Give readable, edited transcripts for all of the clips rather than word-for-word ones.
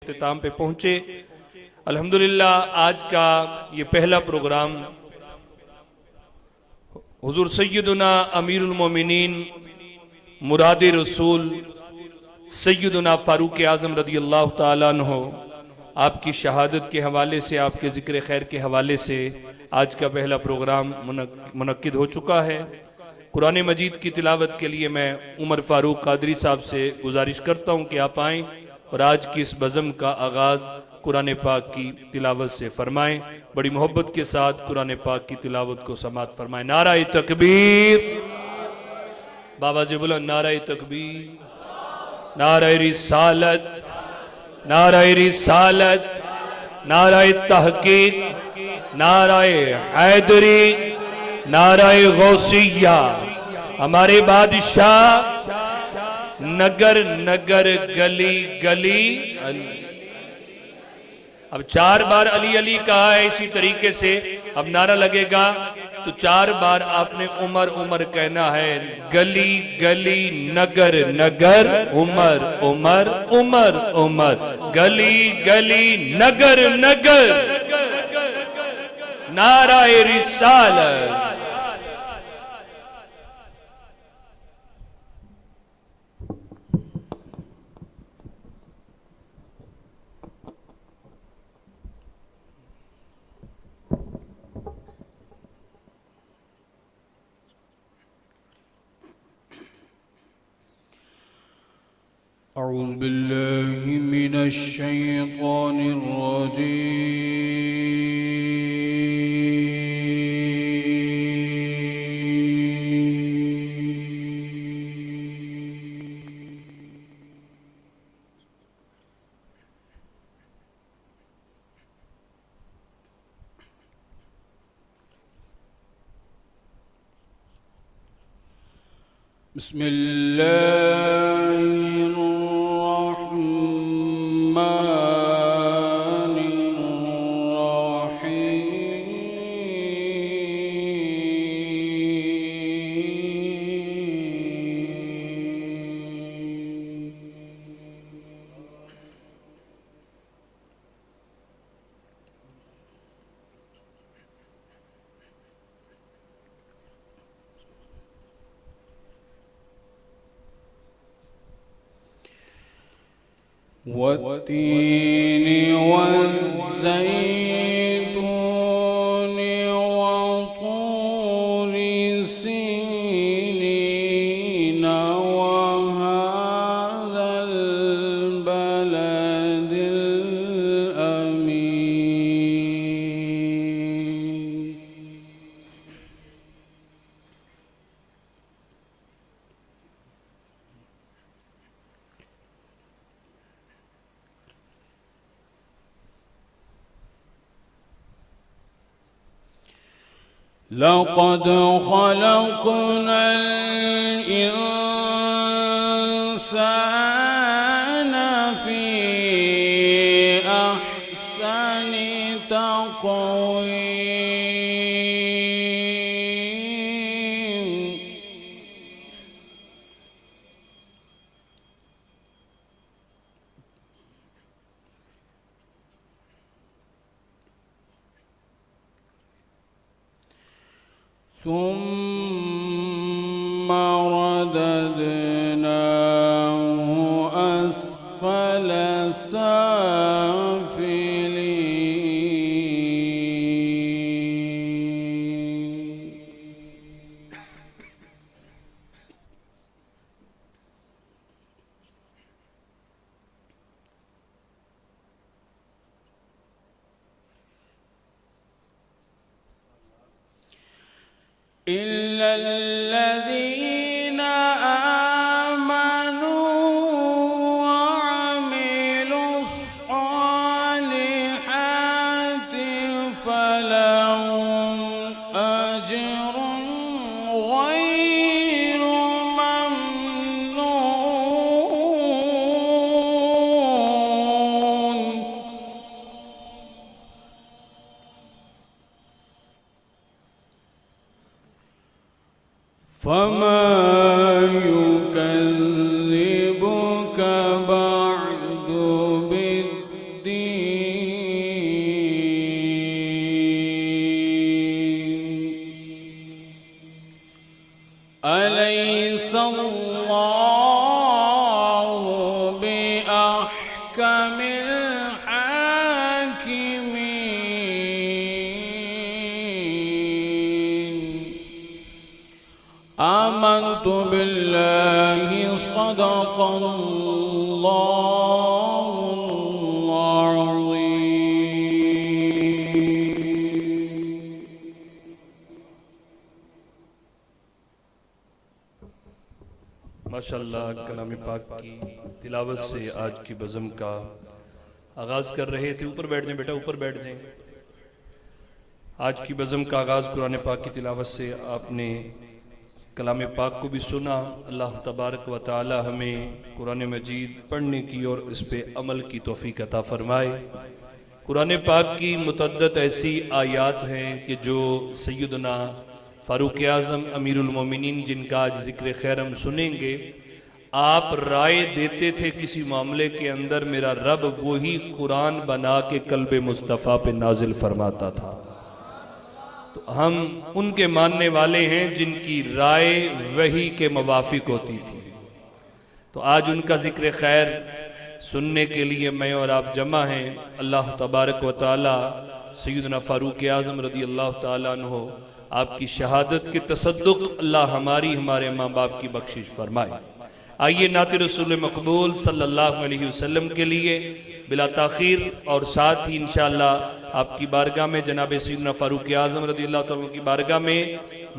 اختتام پہ پہنچے۔ الحمدللہ آج کا یہ پہلا پروگرام حضور سیدنا امیر المومنین مراد رسول سیدنا فاروق اعظم رضی اللہ تعالیٰ عنہ آپ کی شہادت کے حوالے سے، آپ کے ذکر خیر کے حوالے سے آج کا پہلا پروگرام منعقد ہو چکا ہے۔ قرآن مجید کی تلاوت کے لیے میں عمر فاروق قادری صاحب سے گزارش کرتا ہوں کہ آپ آئیں اور آج کی اس بزم کا آغاز قرآن پاک کی تلاوت سے فرمائیں۔ بڑی محبت کے ساتھ قرآن پاک کی تلاوت کو سماعت فرمائیں۔ نعرہ تکبیر، بابا سے بلند نعرہ تکبیر، نعرہ رسالت، نعرہ رسالت، نعرہ تحقیق، نعرہ حیدری، نعرہ غوثیہ۔ ہمارے بادشاہ نگر نگر گلی گلی علی۔ اب 4 بار علی علی کہا ہے، اسی طریقے سے اب نعرہ لگے گا تو 4 بار آپ نے عمر عمر کہنا ہے۔ گلی گلی نگر نگر عمر عمر عمر عمر، گلی گلی نگر نگر نعرہ رسالت۔ أعوذ بالله من الشيطان الرجيم بسم الله الرحمن والتين والزيتون وطور سينين وهذا البلد الأمين لقد خلقنا الإنسان في أحسن تقويم ثم رددناه أسفل سافلين إلا الذين آمنوا وعملوا الصالحات فلهم أجر غير ممنون فما يكذبك بعد بالدين الحاكمين آمنت بالله صدق الله العظيم ماشاءاللہ کلام پاک کی تلاوت سے آج کی بزم کا آغاز کر رہے تھے. اوپر بیٹھ جائیں بیٹا, اوپر بیٹھ جائیں. آج کی بزم کا آغاز قرآن پاک کی تلاوت سے آپ نے کلام پاک کو بھی سنا. اللہ تبارک و تعالی ہمیں قرآن مجید پڑھنے کی اور اس پہ عمل کی توفیق عطا فرمائے. قرآن پاک کی متعدد ایسی آیات ہیں کہ جو سیدنا فاروق اعظم امیر المومنین جن کا آج ذکر خیر ہم سنیں گے, آپ رائے دیتے تھے کسی معاملے کے اندر, میرا رب وہی قرآن بنا کے قلب مصطفیٰ پہ نازل فرماتا تھا. تو ہم ان کے ماننے والے ہیں جن کی رائے وحی کے موافق ہوتی تھی. تو آج ان کا ذکر خیر سننے کے لیے میں اور آپ جمع ہیں. اللہ تبارک و تعالی سیدنا فاروق اعظم رضی اللہ تعالیٰ عنہ آپ کی شہادت کے تصدق اللہ ہمارے ماں باپ کی بخشش فرمائے. آئیے نعت رسول مقبول صلی اللہ علیہ وسلم کے لیے بلا تاخیر اور ساتھ ہی انشاءاللہ آپ کی بارگاہ میں جناب سیدنا فاروق اعظم رضی اللہ تعالیٰ کی بارگاہ میں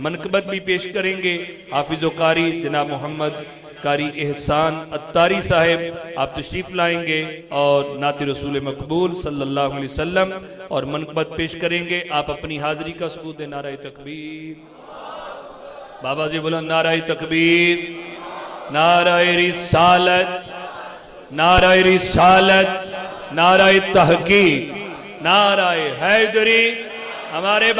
منقبت بھی پیش کریں گے. حافظ و قاری جناب محمد قاری احسان اتاری صاحب آپ تشریف لائیں گے اور نعت رسول مقبول صلی اللہ علیہ وسلم اور منقبت پیش کریں گے. آپ اپنی حاضری کا ثبوت دیں. نعرہ تکبیر. بابا جی بولو نعرہ تکبیر, نعرہ رسالت, نعرہ رسالت, نعرہ تحقیق, نعرہ حیدری. ہمارے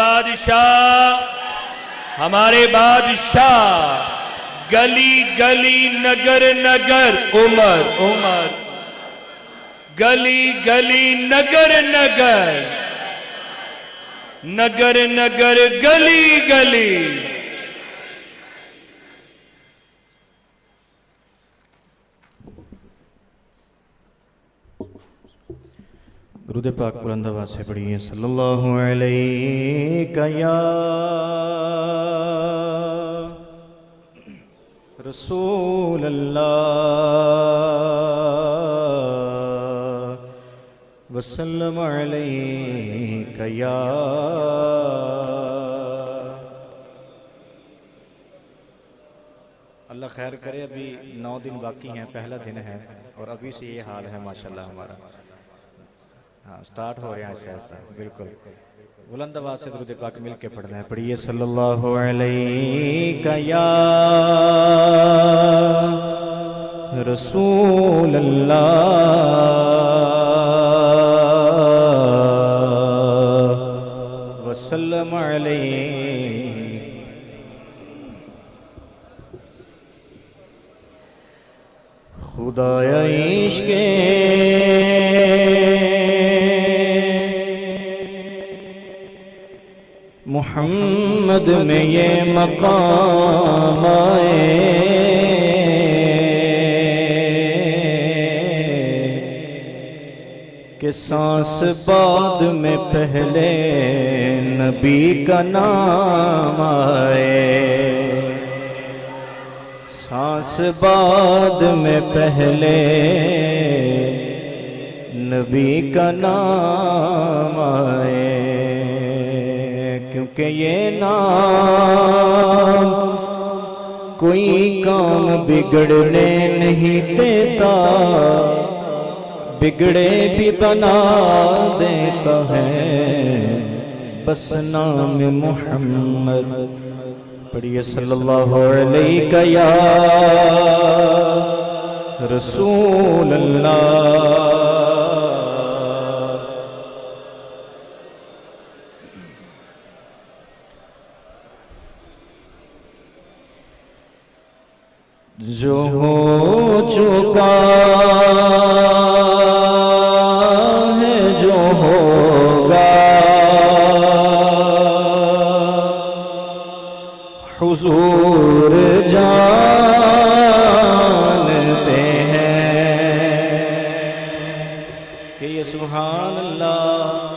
بادشاہ گلی گلی نگر نگر عمر عمر, گلی گلی نگر نگر, نگر نگر گلی گلی. درود پاک بلند آواز سے پڑھیے. صلی اللہ علیہ یا رسول اللہ وسلم علیہ یا اللہ خیر کرے. ابھی 9 دن باقی ہیں, پہلا دن ہے اور ابھی سے یہ حال ہے ماشاءاللہ ہمارا. ہاں سٹارٹ ہو رہے ہیں ایسے ایسا. بالکل بلند آواز سے درود پاک مل کے پڑھنا ہے. پڑھیے صلی اللہ علیہ یا رسول اللہ وسلم علیہ. خدایا عشق محمد میں یہ مقام آئے کہ سانس بعد میں پہلے نبی کا نام آئے. سانس بعد میں پہلے نبی کا نام آئے. کیونکہ یہ نام کوئی کام بگڑنے نہیں دیتا, بگڑے بھی بنا دیتا ہے. بس نام محمد. پڑھیے صلی اللہ علیہ یا رسول اللہ. جو ہو چکا ہے جو ہوگا حضور جانتے ہیں. کہ یہ سبحان اللہ،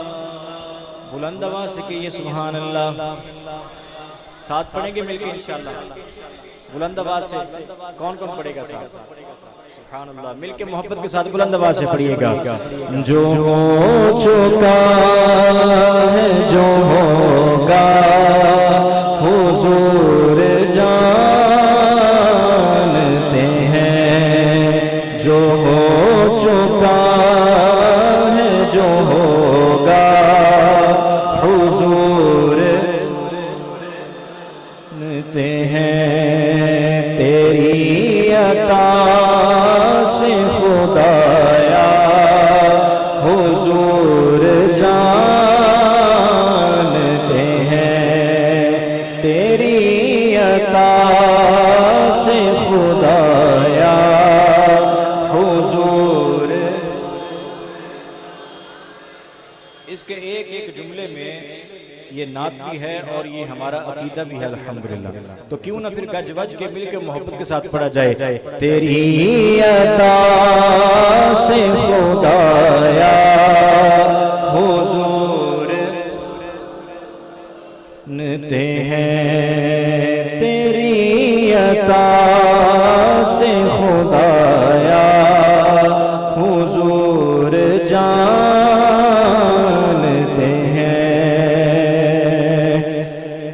بلند آواز سے کہ یہ سبحان اللہ، ساتھ پڑھیں گے مل کے انشاءاللہ، بلند آواز سے کون کون پڑھے گا ساتھ؟ سبحان اللہ، مل کے محبت کے ساتھ بلند آواز سے پڑھیے گا۔ جو ہو چکا ہے جو ہوگا حضور جانتے ہیں، جو ہو چکا ہے جو ہوگا حضور جانتے ہیں، تیری عطا سے خدایا حضور جانتے ہیں، تیری عطا سے خدایا حضور۔ اس کے ایک ایک جملے میں یہ نعت بھی ہے اور یہ ہمارا عقیدہ بھی ہے الحمدللہ، تو کیوں نہ پھر گج وج کے مل کے محبت کے ساتھ پڑھا جائے۔ تیری عطا سے خدایا حضور جانتے ہیں، تیری عطا سے خدایا حضور جانتے ہیں،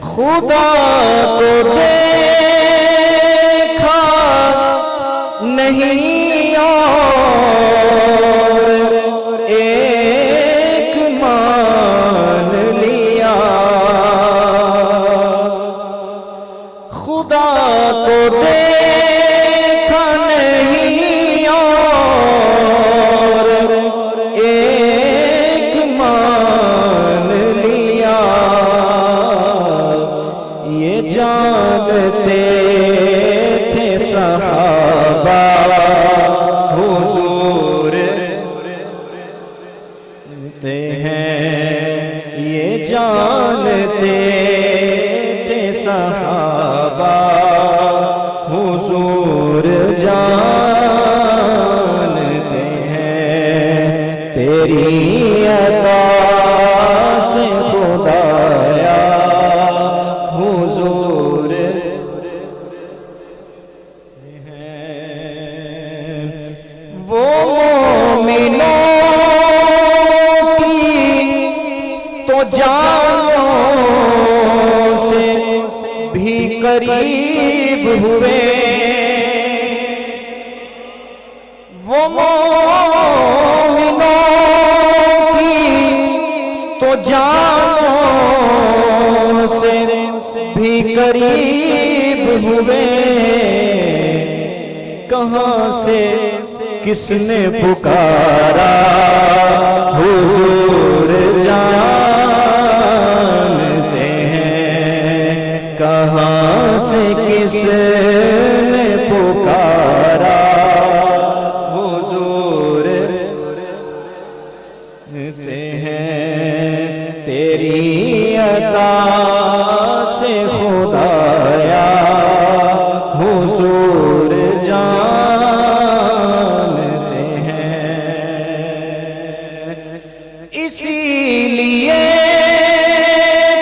خدا کو دیکھا نہیں اور ایک مان لیا، خدا کو دیکھا نہیں اور ایک مان لیا، یہ جانتے تھے صحابہ حضور جانتے ہیں، یہ جانتے تھے صحابہ حضور جانتے ہیں، تیری عطا سے خدایا حضور ہیں، وہ مومنوں کی تو جانوں سے بھی قریب ہوئے، وہ مومنوں کی تو جانوں سے بھی قریب ہوئے، کہاں سے کس نے پکارا حضور جانتے ہیں، کہاں سے کس نے پکارا حضور جانتے ہیں، تیری عطا سے خدایا حضور جانتے ہیں، اسی لیے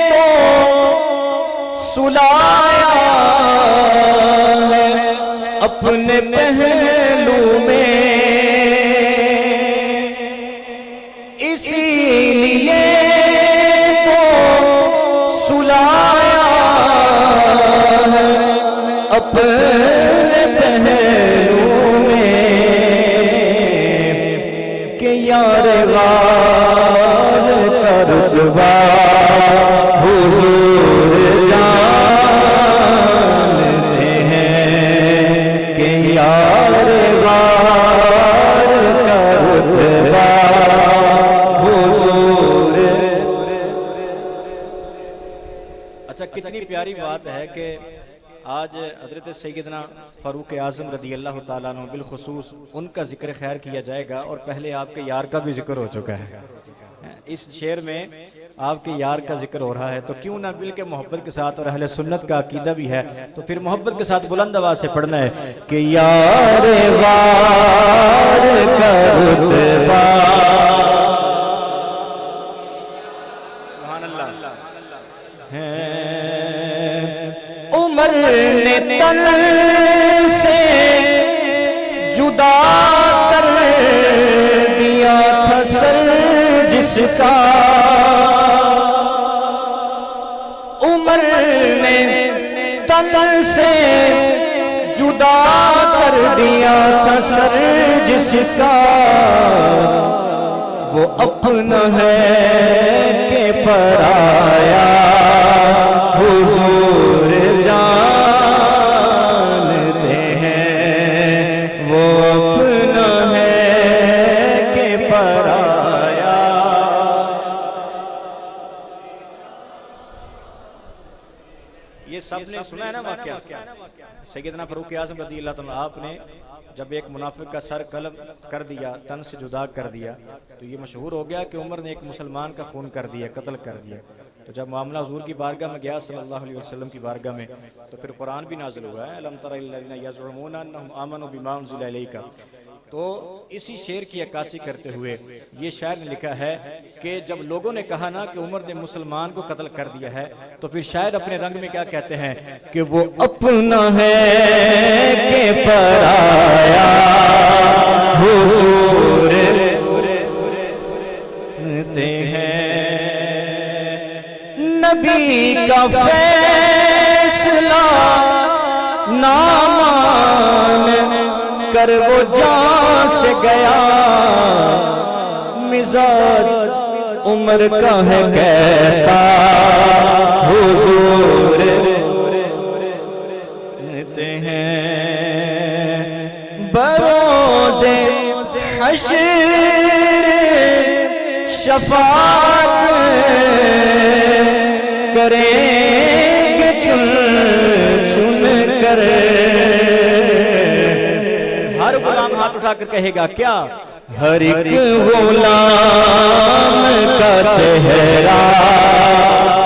تو سلایا ہے اپنے پہلو میں، اسی لیے تو سلایا ہے اپنے پہلو میں، کہ یار غار کا رتبہ حضور جانتے ہیں، کہ یار غار کا رتبہ حضور۔ اچھا، کتنی پیاری بات ہے کہ آج حضرت سیدنا فاروق اعظم رضی اللہ تعالیٰ عنہ بالخصوص ان کا ذکر خیر کیا جائے گا، اور پہلے آپ کے یار کا بھی ذکر ہو چکا ہے، اس شعر میں آپ کے یار کا ذکر ہو رہا ہے، تو کیوں نہ مل کے محبت کے ساتھ، اور اہل سنت کا عقیدہ بھی ہے تو پھر محبت کے ساتھ بلند آواز سے پڑھنا ہے کہ یار غار کا رتبہ تن سے جدا کر دیا تھا سر جس کا، عمر نے تن سے جدا کر دیا تھا سر جس کا، وہ اپنا ہے کہ پرایا حضور جانتے ہیں، وہ اپنا ہے کہ پرایا۔ یہ سب نے سنا ہے نا واقعہ، سیدنا فاروق اعظم رضی اللہ عنہ، آپ نے جب ایک منافق کا سر قلم کر دیا، تن سے جدا کر دیا، تو یہ مشہور ہو گیا کہ عمر نے ایک مسلمان کا خون کر دیا، قتل کر دیا۔ تو جب معاملہ حضور کی بارگاہ میں گیا صلی اللہ علیہ وسلم کی بارگاہ میں، تو پھر قرآن بھی نازل ہوا ہے، الم تر الی الذین یزعمون انہم آمنوا بما انزل الیک۔ تو اسی شعر کی عکاسی کرتے ہوئے یہ شاعر نے لکھا ہے کہ جب لوگوں نے کہا نا کہ عمر نے مسلمان کو قتل کر دیا ہے، تو پھر شاعر اپنے رنگ میں کیا کہتے ہیں کہ وہ اپنا ہے کہ پرایا حضور تے ہیں، نبی کا فیصلہ نہ مان کر وہ جان سے گیا، مزاج عمر کا ہے کیسا حضور تے ہیں، بروز حشر شفاعت کریں گے چن چن کر، ہر غلام ہاتھ اٹھا کر کہے گا کیا، ہر ایک غلام کا چہرہ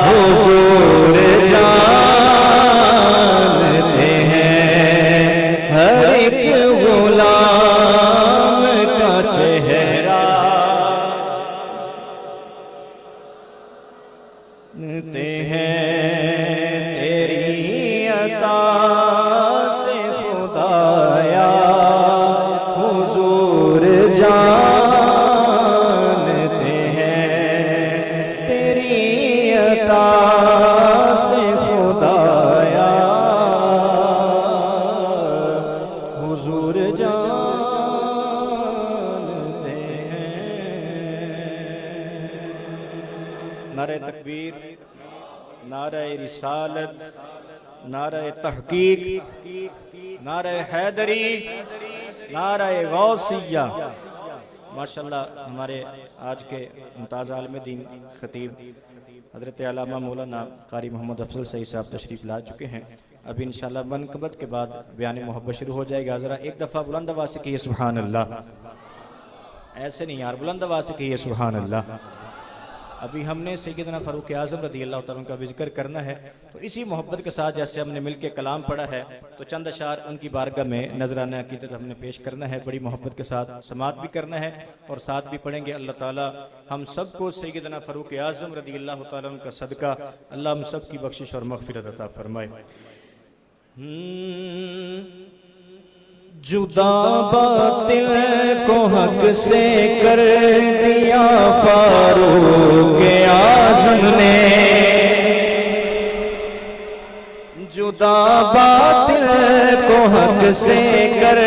حضور جانتے ہیں، ہر ایک غلام کا چہرہ تے ہیں، تیری عطا سے خدایا حضور جانتے ہیں، تیری عطا سے خدایا حضور جانتے ہیں۔ نعرہ تکبیر، نعرہ رسالت، نعرہ تحقیق، نعرہ حیدری، نعرہ غوثیہ۔ ماشاءاللہ ہمارے آج کے ممتاز عالم دین خطیب حضرت علامہ مولانا قاری محمد افضل سعید صاحب تشریف لا چکے ہیں۔ ابھی انشاءاللہ منقبت کے بعد بیان محبت شروع ہو جائے گا۔ ذرا ایک دفعہ بلند آواز سے کہیے سبحان اللہ، ایسے نہیں یار، بلند آواز سے کہیے سبحان اللہ۔ ابھی ہم نے سیدنا فاروق اعظم رضی اللہ تعالیٰ کا بھی ذکر کرنا ہے، تو اسی محبت کے ساتھ جیسے ہم نے مل کے کلام پڑھا ہے، تو چند اشعار ان کی بارگاہ میں نذرانہ عقیدت ہم نے پیش کرنا ہے، بڑی محبت کے ساتھ سماعت بھی کرنا ہے اور ساتھ بھی پڑھیں گے۔ اللہ تعالیٰ ہم سب کو سیدنا فاروق اعظم رضی اللہ تعالیٰ کا صدقہ اللہ ہم سب کی بخشش اور مغفرت عطا فرمائے۔ جدا باطل کو حق سے کر دیا فاروق اعظم نے، جدا باطل کو حق سے کر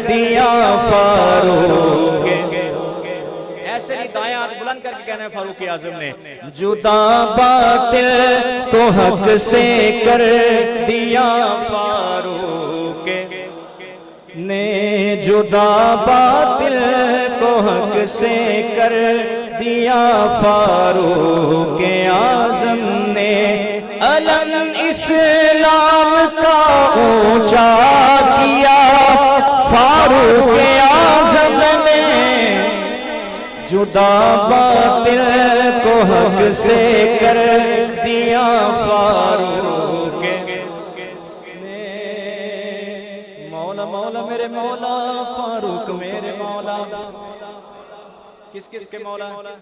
دیا فاروق، ایسے نہیں دائیں ہاتھ بلند کر کے کہنا ہے فاروق اعظم نے، جدا باطل کو حق سے کر دیا فاروق نے، جدا باطل کو حق سے کر دیا فاروق اعظم نے، علم اسلام کا اونچا کیا فاروق اعظم نے، جدا باطل کو حق سے کر دیا فاروق نے۔ مولا مولا میرے مولا فاروق میرے مولا، کس کس کے مولا ہیں؟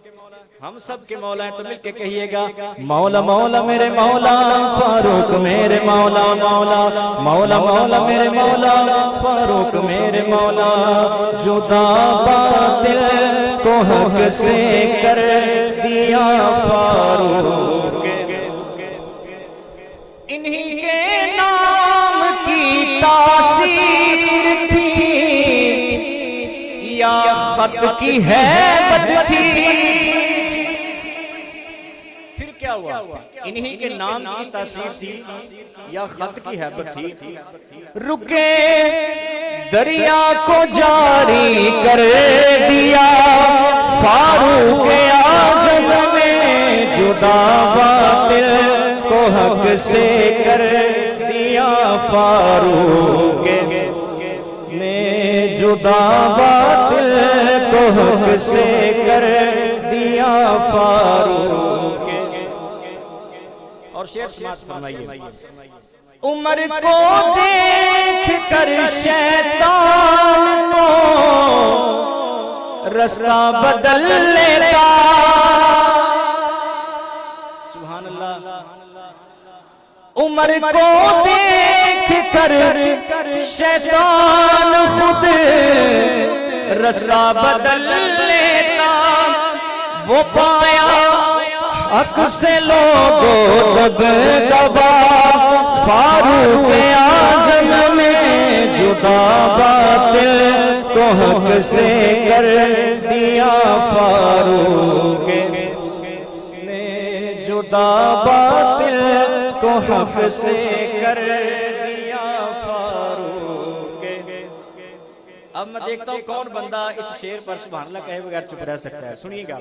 ہم سب کے مولا ہیں، تو مل کے کہیے گا مولا مولا میرے مولا فاروق میرے مولا مولا مولا مولا میرے مولا فاروق میرے مولا جدا باطل کو حق سے کر دیا فاروق انہی کے نام کی تاثیر تھی یا خط کی حیبت تھی؟ پھر کیا ہوا؟ انہی کے نام کی تاثیر تھی یا خط کی حیبت تھی؟ رکے دریا کو جاری کر دیا فاروق اعظم نے جدا باطل کو حق سے کر دیا فاروق نے جدا باطل کو حق سے کر دیا فاروق اور شعر سماعت فرمائیے عمر کو دیکھ کر شیطان تو رستہ بدل لیتا سبحان اللہ عمر کو دیکھ کر شیطان خود رستہ بدل لیتا وہ پایا حق سے لوگوں دب دبا فاروق اعظم نے جدا باطل کو حق سے کر دیا فاروق نے جدا باطل کو حق سے کر دیا فاروق اب میں دیکھتا ہوں کون بندہ اس شعر پر سبحان اللہ کہے بغیر چپ رہ سکتا ہے. سنیے گا.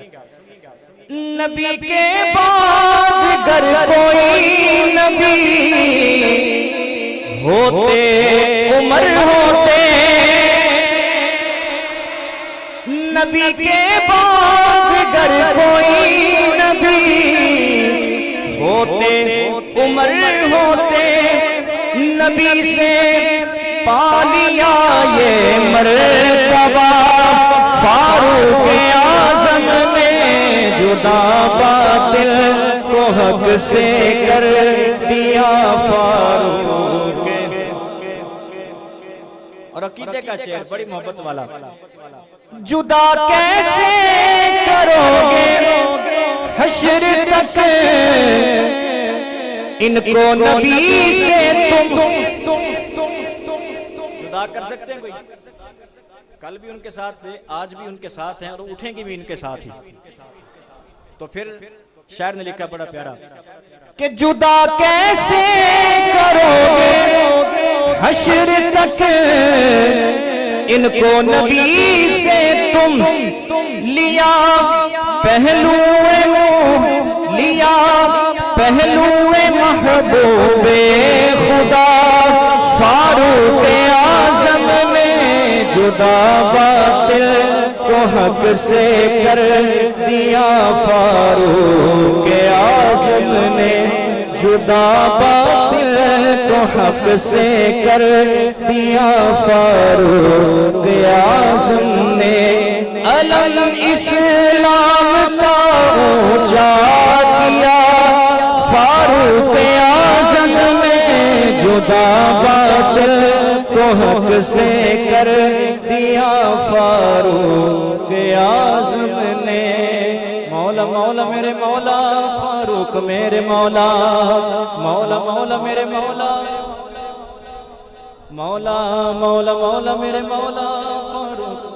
نبی کے بعد گر کوئی نبی ہوتے عمر ہوتے, نبی کے بعد گر کوئی نبی ہوتے عمر ہوتے, نبی سے پالیا یہ مرتبہ فاروق اعظم نے جدا باطل کو حق سے کر دیا فاروق. اور عقیدے کا شعر بڑی محبت والا. جدا کیسے کرو گے حشر تک ان کو نبی سے تم جدا کر سکتے ہیں کوئی؟ کل بھی ان کے ساتھ تھے, آج بھی ان کے ساتھ ہیں, اور اٹھیں گے بھی ان کے ساتھ ہی. تو پھر شاعر نے لکھا بڑا پیارا کہ جدا کیسے کرو گے حشر تک ان کو نبی سے تم, لیا پہلو لیا پہلو محبوب خدا فاروق اعظم نے جدا باطل کو حق سے کر دیا فاروق اعظم نے جدا باطل کو حق سے کر دیا فاروق اعظم نے. علم اسلام کا اونچا کیا فاروق اعظم نے جدا باطل کو حق سے کر دیا فاروق اعظم نے. مولا مولا میرے مولا فاروق میرے مولا, مولا مولا میرے مولا, مولا مولا مولا میرے مولا فاروق.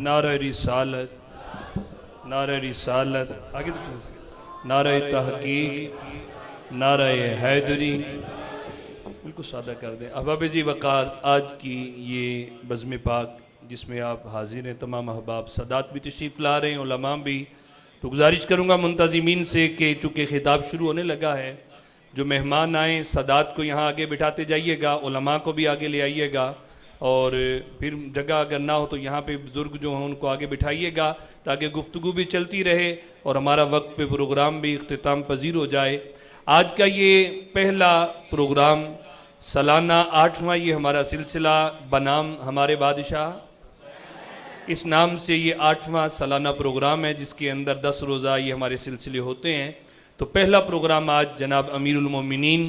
نعرہ رسالت, نعرہ رسالت, آگے تو سن, نعرہ تحقیق, نعرہ حیدری. بالکل سادہ کر دیں. احباب ذی وقار, آج کی یہ بزم پاک جس میں آپ حاضر ہیں, تمام احباب سادات بھی تشریف لا رہے ہیں, علماء بھی. تو گزارش کروں گا منتظمین سے کہ چونکہ خطاب شروع ہونے لگا ہے, جو مہمان آئیں سادات کو یہاں آگے بٹھاتے جائیے گا, علماء کو بھی آگے لے آئیے گا, اور پھر جگہ اگر نہ ہو تو یہاں پہ بزرگ جو ہیں ان کو آگے بٹھائیے گا تاکہ گفتگو بھی چلتی رہے اور ہمارا وقت پہ پروگرام بھی اختتام پذیر ہو جائے. آج کا یہ پہلا پروگرام سالانہ 8واں یہ ہمارا سلسلہ بنام ہمارے بادشاہ، اس نام سے یہ 8واں سالانہ پروگرام ہے جس کے اندر 10 روزہ یہ ہمارے سلسلے ہوتے ہیں۔ تو پہلا پروگرام آج جناب امیر المومنین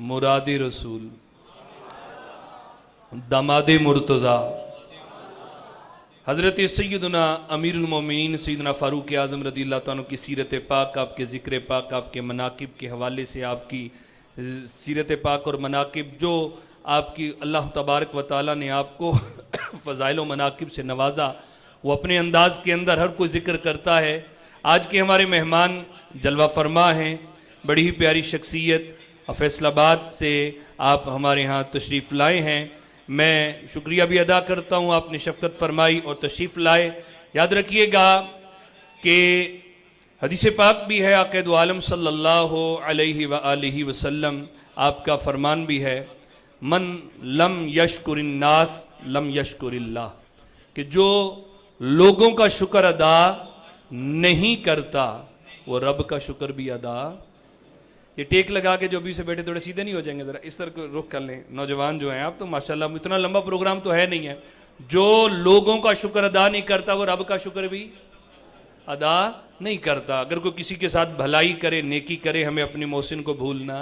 مراد رسول داماد مرتضیٰ حضرت سیدنا امیر المومنین سیدنا فاروق اعظم رضی اللہ تعالیٰ کی سیرت پاک، آپ کے ذکر پاک، آپ کے مناقب کے حوالے سے آپ کی سیرت پاک اور مناقب جو آپ کی اللہ تبارک و تعالیٰ نے آپ کو فضائل و مناقب سے نوازا، وہ اپنے انداز کے اندر ہر کوئی ذکر کرتا ہے۔ آج کے ہمارے مہمان جلوہ فرما ہیں، بڑی ہی پیاری شخصیت، فیصل آباد سے آپ ہمارے ہاں تشریف لائے ہیں۔ میں شکریہ بھی ادا کرتا ہوں، آپ نے شفقت فرمائی اور تشریف لائے۔ یاد رکھیے گا کہ حدیث پاک بھی ہے، آقا دو عالم صلی اللہ علیہ وآلہ وسلم آپ کا فرمان بھی ہے، من لم یشکر الناس لم یشکر اللہ، کہ جو لوگوں کا شکر ادا نہیں کرتا وہ رب کا شکر بھی ادا۔ یہ ٹیک لگا کے جو ابھی سے بیٹھے تھوڑے سیدھے نہیں ہو جائیں گے، ذرا اس طرح کو رخ کر لیں۔ نوجوان جو ہیں آپ تو ماشاءاللہ اتنا لمبا پروگرام تو ہے نہیں ہے۔ جو لوگوں کا شکر ادا نہیں کرتا وہ رب کا شکر بھی ادا نہیں کرتا۔ اگر کوئی کسی کے ساتھ بھلائی کرے، نیکی کرے، ہمیں اپنے محسن کو بھولنا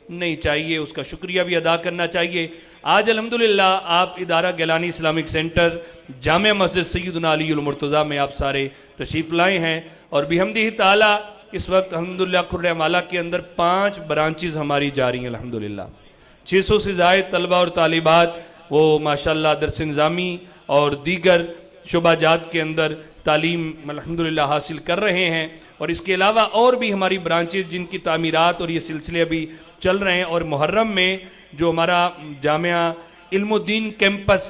نہیں چاہیے، اس کا شکریہ بھی ادا کرنا چاہیے۔ آج الحمدللہ آپ ادارہ گیلانی اسلامک سینٹر جامع مسجد سیدنا علی المرتضیٰ میں آپ سارے تشریف لائے ہیں، اور بحمدہ تعالی اس وقت الحمدللہ کھرڑ مالا کے اندر 5 برانچز ہماری جاری ہیں الحمدللہ۔ 600 سے زائد طلبہ اور طالبات وہ ماشاءاللہ درس نظامی اور دیگر شعبہ جات کے اندر تعلیم الحمدللہ حاصل کر رہے ہیں، اور اس کے علاوہ اور بھی ہماری برانچز جن کی تعمیرات اور یہ سلسلے ابھی چل رہے ہیں۔ اور محرم میں جو ہمارا جامعہ علم الدین کیمپس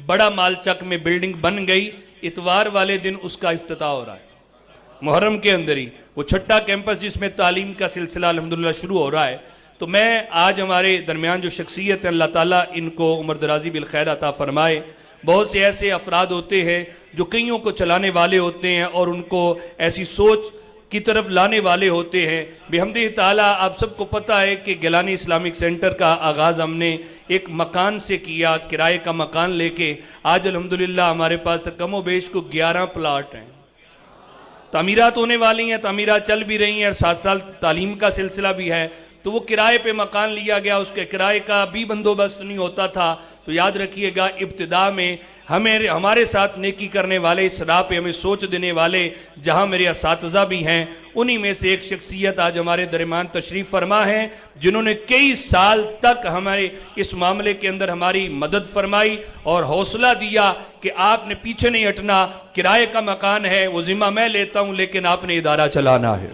بڑا مال چک میں بلڈنگ بن گئی، اتوار والے دن اس کا افتتاح ہو رہا ہے، محرم کے اندر ہی، وہ چھٹا کیمپس جس میں تعلیم کا سلسلہ الحمدللہ شروع ہو رہا ہے۔ تو میں آج ہمارے درمیان جو شخصیت ہے، اللہ تعالیٰ ان کو عمر درازی بالخیر عطا فرمائے۔ بہت سے ایسے افراد ہوتے ہیں جو کئیوں کو چلانے والے ہوتے ہیں اور ان کو ایسی سوچ کی طرف لانے والے ہوتے ہیں۔ بحمدہ تعالیٰ آپ سب کو پتہ ہے کہ گیلانی اسلامک سینٹر کا آغاز ہم نے ایک مکان سے کیا، کرائے کا مکان لے کے۔ آج الحمدللہ ہمارے پاس تک کم و بیش کو 11 پلاٹ ہیں، تعمیرات ہونے والی ہیں، تعمیرات چل بھی رہی ہیں، اور 7 سال تعلیم کا سلسلہ بھی ہے۔ تو وہ کرائے پہ مکان لیا گیا، اس کے کرائے کا بھی بندوبست نہیں ہوتا تھا۔ تو یاد رکھیے گا ابتدا میں ہمارے ساتھ نیکی کرنے والے، اس راہ پہ ہمیں سوچ دینے والے جہاں میرے اساتذہ بھی ہیں، انہی میں سے ایک شخصیت آج ہمارے درمیان تشریف فرما ہے، جنہوں نے کئی سال تک ہمارے اس معاملے کے اندر ہماری مدد فرمائی اور حوصلہ دیا کہ آپ نے پیچھے نہیں ہٹنا، کرائے کا مکان ہے، وہ ذمہ میں لیتا ہوں، لیکن آپ نے ادارہ چلانا ہے۔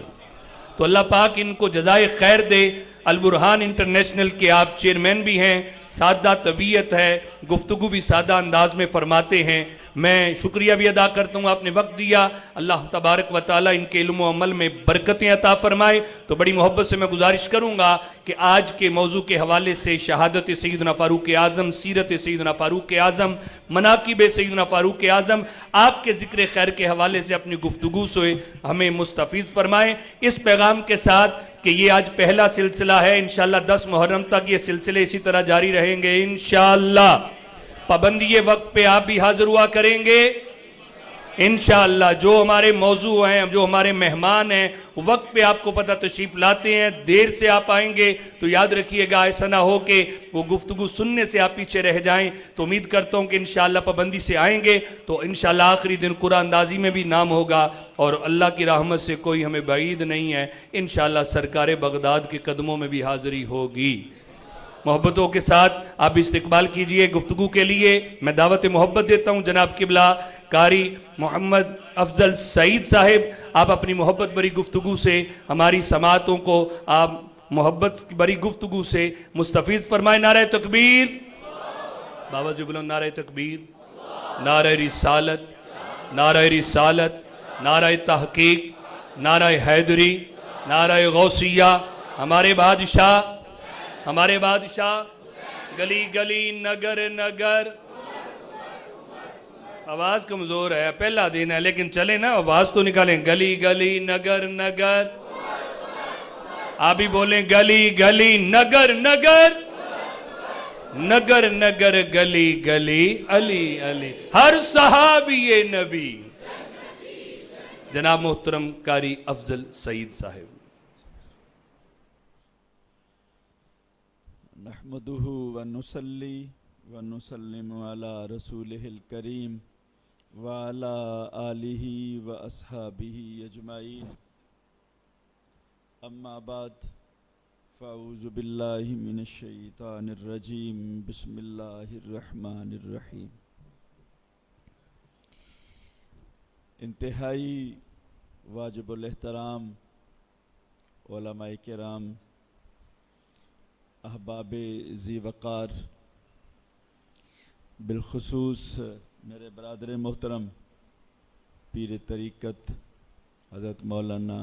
تو اللہ پاک ان کو جزائے خیر دے۔ البرہان انٹرنیشنل کے آپ چیئرمین بھی ہیں، سادہ طبیعت ہے، گفتگو بھی سادہ انداز میں فرماتے ہیں۔ میں شکریہ بھی ادا کرتا ہوں، آپ نے وقت دیا، اللہ تبارک و تعالیٰ ان کے علم و عمل میں برکتیں عطا فرمائے۔ تو بڑی محبت سے میں گزارش کروں گا کہ آج کے موضوع کے حوالے سے شہادت سیدنا فاروق اعظم، سیرت سیدنا فاروق اعظم، مناقب سیدنا فاروق اعظم، آپ کے ذکر خیر کے حوالے سے اپنی گفتگو سے ہمیں مستفیض فرمائیں، اس پیغام کے ساتھ کہ یہ آج پہلا سلسلہ ہے، انشاءاللہ 10 محرم تک یہ سلسلے اسی طرح جاری رہیں گے انشاءاللہ۔ پابندی وقت پہ آپ بھی حاضر ہوا کریں گے انشاءاللہ۔ جو ہمارے موضوع ہیں، جو ہمارے مہمان ہیں، وقت پہ آپ کو پتہ تشریف لاتے ہیں، دیر سے آپ آئیں گے تو یاد رکھیے گا ایسا نہ ہو کہ وہ گفتگو سننے سے آپ پیچھے رہ جائیں۔ تو امید کرتا ہوں کہ انشاءاللہ پابندی سے آئیں گے تو انشاءاللہ آخری دن قرآن اندازی میں بھی نام ہوگا، اور اللہ کی رحمت سے کوئی ہمیں بعید نہیں ہے، انشاءاللہ سرکار بغداد کے قدموں میں بھی حاضری ہوگی۔ محبتوں کے ساتھ آپ استقبال کیجئے گفتگو کے لیے۔ میں دعوت محبت دیتا ہوں جناب قبلہ قاری محمد افضل سعید صاحب، آپ اپنی محبت بری گفتگو سے ہماری سماعتوں کو آپ محبت بری گفتگو سے مستفیض فرمائے۔ نعرہ تکبیر، بابا جی بلند نعرہ تکبیر، نعرہ رسالت، نعرہ رسالت، نعرہ تحقیق، نعرہ حیدری، نعرہ غوثیہ۔ ہمارے بادشاہ، ہمارے بادشاہ، گلی گلی نگر نگر۔ آواز کمزور ہے، پہلا دن ہے، لیکن چلے نا، آواز تو نکالیں۔ گلی گلی نگر نگر، آپ بھی بولیں گلی گلی نگر نگر۔ نگر نگر گلی گلی علی علی ہر صحابی نبی. جناب محترم قاری افضل سعید صاحب. نحمده ونصلي ونسلم على رسوله الكريم وعلى آله وأصحابه أجمعين. أما بعد فأعوذ بالله من الشيطان الرجيم. بسم الله الرحمن الرحيم. انتہائی واجب الاحترام علماء کرام، احباب ذی وقار، بالخصوص میرے برادر محترم پیر طریقت حضرت مولانا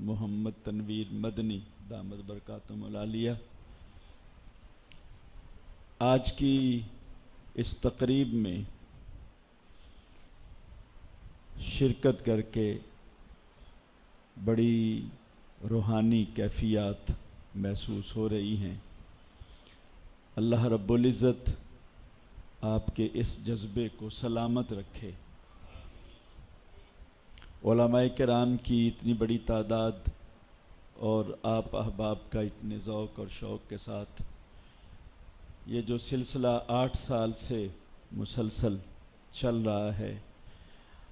محمد تنویر مدنی دامت برکاتہم العالیہ، آج کی اس تقریب میں شرکت کر کے بڑی روحانی کیفیات محسوس ہو رہی ہیں. اللہ رب العزت آپ کے اس جذبے کو سلامت رکھے. علماء کرام کی اتنی بڑی تعداد اور آپ احباب کا اتنے ذوق اور شوق کے ساتھ یہ جو سلسلہ 8 سال سے مسلسل چل رہا ہے،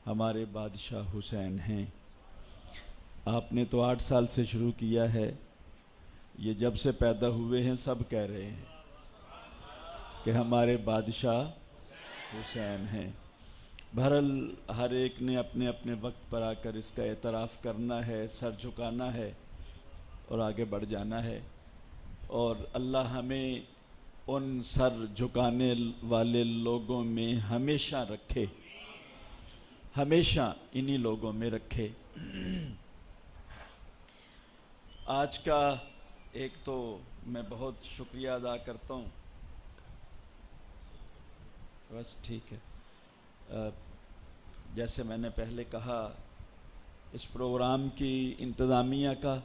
ہمارے بادشاہ حسین ہیں. آپ نے تو 8 سال سے شروع کیا ہے، یہ جب سے پیدا ہوئے ہیں سب کہہ رہے ہیں کہ ہمارے بادشاہ حسین ہیں. بہرحال ہر ایک نے اپنے اپنے وقت پر آ کر اس کا اعتراف کرنا ہے، سر جھکانا ہے اور آگے بڑھ جانا ہے. اور اللہ ہمیں ان سر جھکانے والے لوگوں میں ہمیشہ رکھے، ہمیشہ انہی لوگوں میں رکھے. آج کا ایک تو میں بہت شکریہ ادا کرتا ہوں، بس ٹھیک ہے. جیسے میں نے پہلے کہا اس پروگرام کی انتظامیہ کا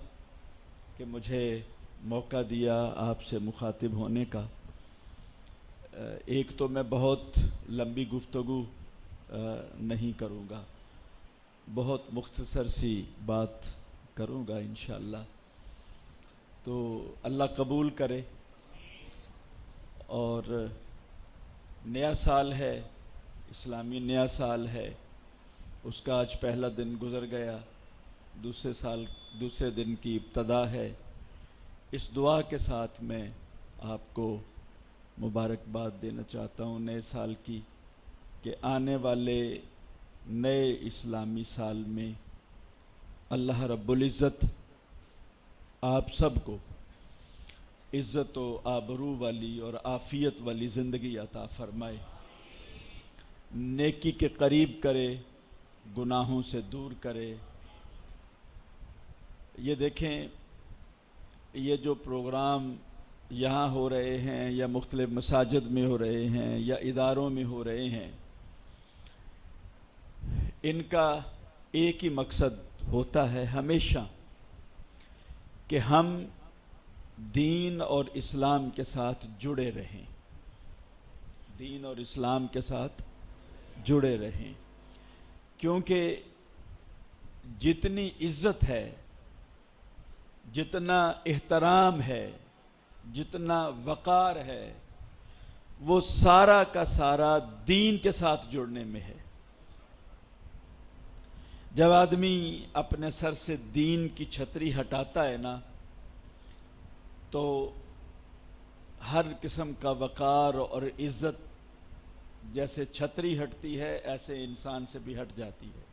کہ مجھے موقع دیا آپ سے مخاطب ہونے کا. ایک تو میں بہت لمبی گفتگو نہیں کروں گا، بہت مختصر سی بات کروں گا انشاءاللہ. تو اللہ قبول کرے. اور نیا سال ہے، اسلامی نیا سال ہے، اس کا آج پہلا دن گزر گیا، دوسرے دن کی ابتدا ہے. اس دعا کے ساتھ میں آپ کو مبارکباد دینا چاہتا ہوں نئے سال کی، کہ آنے والے نئے اسلامی سال میں اللہ رب العزت آپ سب کو عزت و آبرو والی اور عافیت والی زندگی عطا فرمائے، نیکی کے قریب کرے، گناہوں سے دور کرے. یہ دیکھیں، یہ جو پروگرام یہاں ہو رہے ہیں یا مختلف مساجد میں ہو رہے ہیں یا اداروں میں ہو رہے ہیں، ان کا ایک ہی مقصد ہوتا ہے ہمیشہ کہ ہم دین اور اسلام کے ساتھ جڑے رہیں، دین اور اسلام کے ساتھ جڑے رہیں. کیونکہ جتنی عزت ہے، جتنا احترام ہے، جتنا وقار ہے، وہ سارا کا سارا دین کے ساتھ جڑنے میں ہے. جب آدمی اپنے سر سے دین کی چھتری ہٹاتا ہے نا، تو ہر قسم کا وقار اور عزت جیسے چھتری ہٹتی ہے ایسے انسان سے بھی ہٹ جاتی ہے.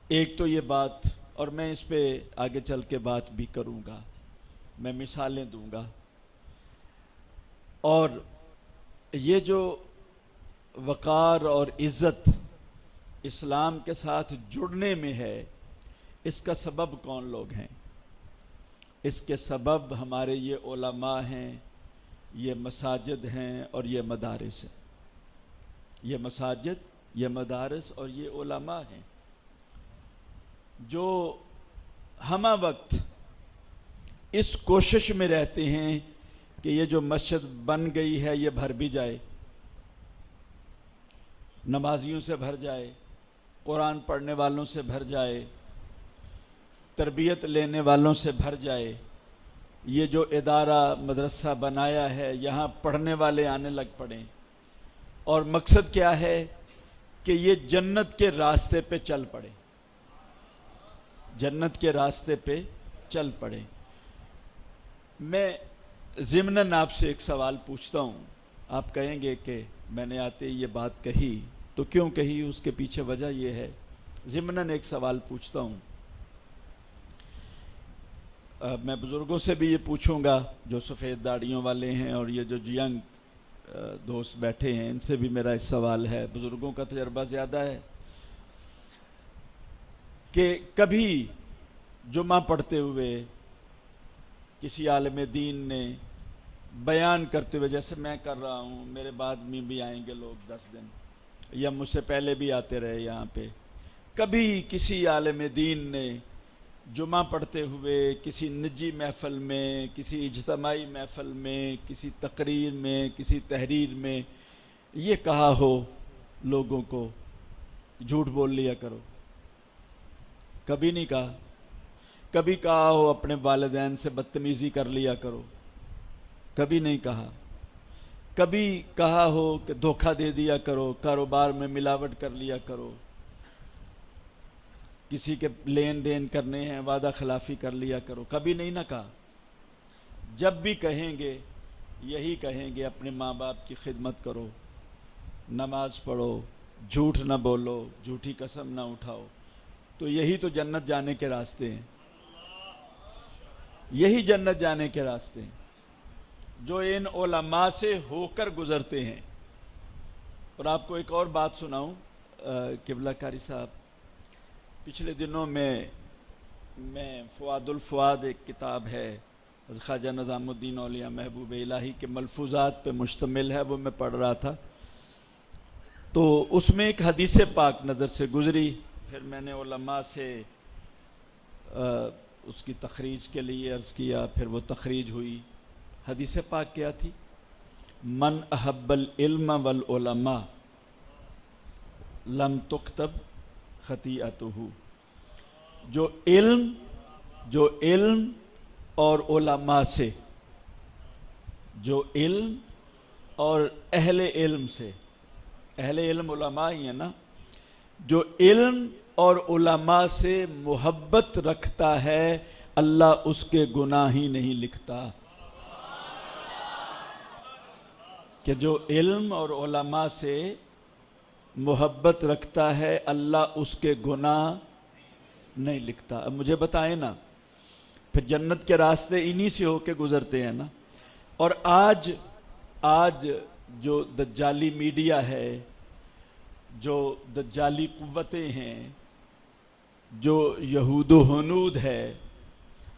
ایک تو یہ بات، اور میں اس پہ آگے چل کے بات بھی کروں گا، میں مثالیں دوں گا. اور یہ جو وقار اور عزت اسلام کے ساتھ جڑنے میں ہے، اس کا سبب کون لوگ ہیں؟ اس کے سبب ہمارے یہ علماء ہیں، یہ مساجد ہیں اور یہ مدارس ہیں. یہ مساجد، یہ مدارس اور یہ علماء ہیں جو ہمہ وقت اس کوشش میں رہتے ہیں کہ یہ جو مسجد بن گئی ہے یہ بھر بھی جائے، نمازیوں سے بھر جائے، قرآن پڑھنے والوں سے بھر جائے، تربیت لینے والوں سے بھر جائے۔ یہ جو ادارہ مدرسہ بنایا ہے یہاں پڑھنے والے آنے لگ پڑیں، اور مقصد کیا ہے کہ یہ جنت کے راستے پہ چل پڑے، جنت کے راستے پہ چل پڑے۔ میں ضمناً آپ سے ایک سوال پوچھتا ہوں، آپ کہیں گے کہ میں نے آتے ہی یہ بات کہی، تو کیوں کہی؟ اس کے پیچھے وجہ یہ ہے، ضمناً ایک سوال پوچھتا ہوں۔ میں بزرگوں سے بھی یہ پوچھوں گا جو سفید داڑھیوں والے ہیں، اور یہ جو ینگ دوست بیٹھے ہیں ان سے بھی میرا اس سوال ہے، بزرگوں کا تجربہ زیادہ ہے، کہ کبھی جمعہ پڑھتے ہوئے کسی عالم دین نے بیان کرتے ہوئے، جیسے میں کر رہا ہوں، میرے بعد میں بھی آئیں گے لوگ 10 دن، یا مجھ سے پہلے بھی آتے رہے یہاں پہ، کبھی کسی عالم دین نے جمعہ پڑھتے ہوئے کسی نجی محفل میں، کسی اجتماعی محفل میں، کسی تقریر میں، کسی تحریر میں یہ کہا ہو لوگوں کو جھوٹ بول لیا کرو؟ کبھی نہیں کہا؟ کبھی کہا ہو اپنے والدین سے بدتمیزی کر لیا کرو؟ کبھی نہیں کہا؟ کبھی کہا ہو کہ دھوکہ دے دیا کرو، کاروبار میں ملاوٹ کر لیا کرو، کسی کے لین دین کرنے ہیں وعدہ خلافی کر لیا کرو؟ کبھی نہیں نہ کہا؟ جب بھی کہیں گے یہی کہیں گے، اپنے ماں باپ کی خدمت کرو، نماز پڑھو، جھوٹ نہ بولو، جھوٹی قسم نہ اٹھاؤ۔ تو یہی تو جنت جانے کے راستے ہیں، یہی جنت جانے کے راستے ہیں جو ان علماء سے ہو کر گزرتے ہیں۔ اور آپ کو ایک اور بات سناؤں قبلہ کاری صاحب، پچھلے دنوں میں فؤاد الفؤاد ایک کتاب ہے خواجہ نظام الدین اولیاء محبوب الہی کے ملفوظات پہ مشتمل ہے، وہ میں پڑھ رہا تھا، تو اس میں ایک حدیث پاک نظر سے گزری، پھر میں نے علماء سے اس کی تخریج کے لیے عرض کیا، پھر وہ تخریج ہوئی۔ حدیث پاک کیا تھی؟ من احب العلم والعلماء لم تکتب خطیئتہ، جو علم اور علماء سے، جو علم اور اہل علم سے، اہل علم علماء ہی ہیں نا، جو علم اور علماء سے محبت رکھتا ہے اللہ اس کے گناہ ہی نہیں لکھتا۔ کہ جو علم اور علماء سے محبت رکھتا ہے اللہ اس کے گناہ نہیں لکھتا۔ اب مجھے بتائیں نا، پھر جنت کے راستے انہی سے ہو کے گزرتے ہیں نا۔ اور آج جو دجالی میڈیا ہے، جو دجالی قوتیں ہیں، جو یہود و ہنود ہے،